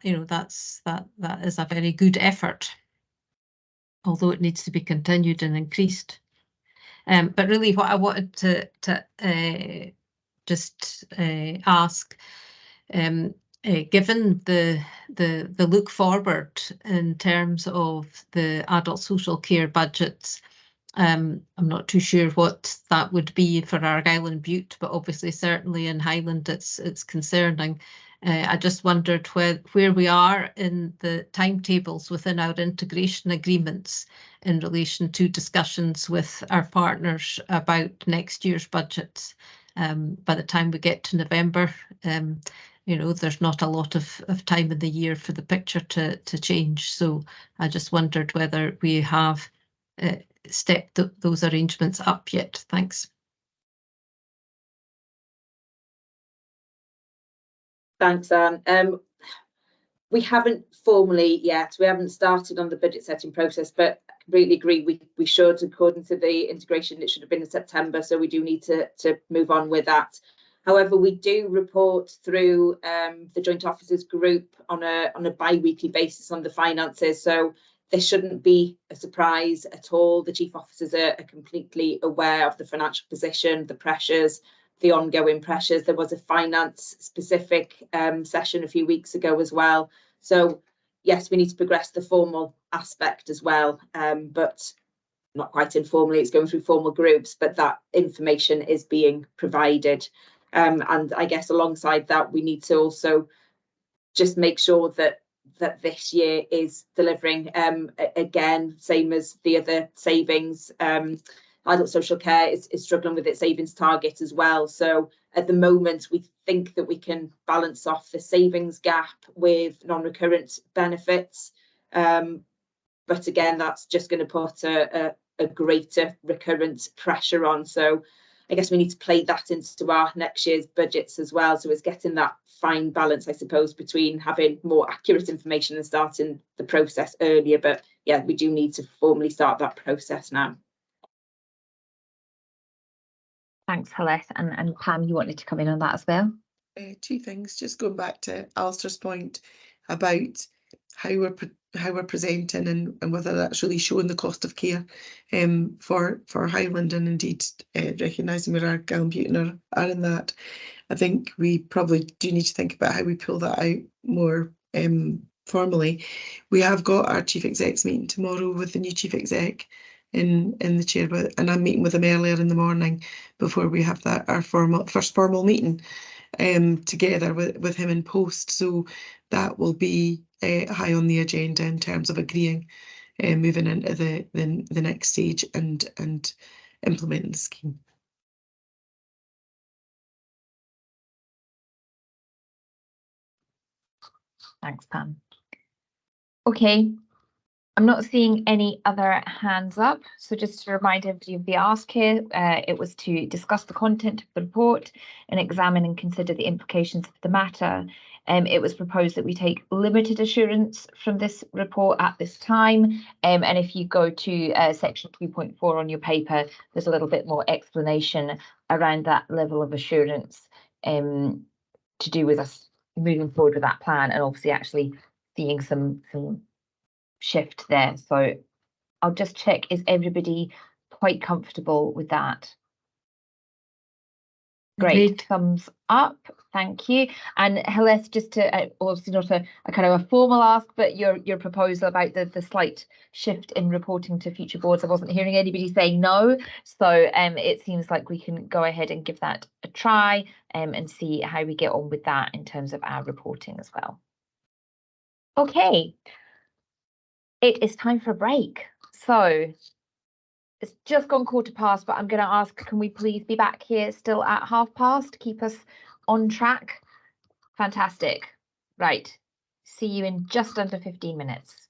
is a very good effort, although it needs to be continued and increased. But really, what I wanted to just ask, given the look forward in terms of the adult social care budgets, I'm not too sure what that would be for Argyll and Bute, but obviously certainly in Highland it's concerning. I just wondered where we are in the timetables within our integration agreements in relation to discussions with our partners about next year's budgets. By the time we get to November, you know, there's not a lot of time in the year for the picture to change. So I just wondered whether we have stepped those arrangements up yet. Thanks.
Thanks, Anne. We haven't formally yet. We haven't started on the budget setting process, but I completely agree. We should, according to the integration, it should have been in September. So we do need to move on with that. However, we do report through the Joint Officers Group on a bi-weekly basis on the finances. So this shouldn't be a surprise at all. The Chief Officers are completely aware of the financial position, the pressures, the ongoing pressures. There was a finance specific session a few weeks ago as well. So yes, we need to progress the formal aspect as well, but not quite informally, it's going through formal groups, but that information is being provided. And I guess alongside that, we need to also just make sure that this year is delivering. Again, same as the other savings, adult social care is struggling with its savings target as well. So at the moment, we think that we can balance off the savings gap with non-recurrent benefits. But again, that's just going to put a greater recurrent pressure on. So I guess we need to play that into our next year's budgets as well. So it's getting that fine balance, I suppose, between having more accurate information and starting the process earlier. But yeah, we do need to formally start that process now.
Thanks, Heleth. And Pam, you wanted to come in on that as well?
Two things, just going back to Alistair's point about how we're presenting and whether that's really showing the cost of care for Highland, and indeed recognising where our Gallup are in that. I think we probably do need to think about how we pull that out more formally. We have got our chief execs meeting tomorrow with the new chief exec in the chair, and I'm meeting with him earlier in the morning before we have our first formal meeting together with him in post. So that will be high on the agenda in terms of agreeing moving into the next stage and implementing the scheme.
Thanks, Pam. Okay, I'm not seeing any other hands up. So just to remind everybody of the ask here, it was to discuss the content of the report and examine and consider the implications of the matter. It was proposed that we take limited assurance from this report at this time. And if you go to section 2.4 on your paper, there's a little bit more explanation around that level of assurance to do with us moving forward with that plan, and obviously actually seeing some shift there. So I'll just check, is everybody quite comfortable with that? Great, thumbs up, thank you. And Heleth, just to obviously not a kind of a formal ask, but your proposal about the slight shift in reporting to future boards, I wasn't hearing anybody saying no, so it seems like we can go ahead and give that a try and see how we get on with that in terms of our reporting as well. Okay, it is time for a break. So it's just gone past, but I'm going to ask, can we please be back here still at past? Keep us on track. Fantastic. Right. See you in just under 15 minutes.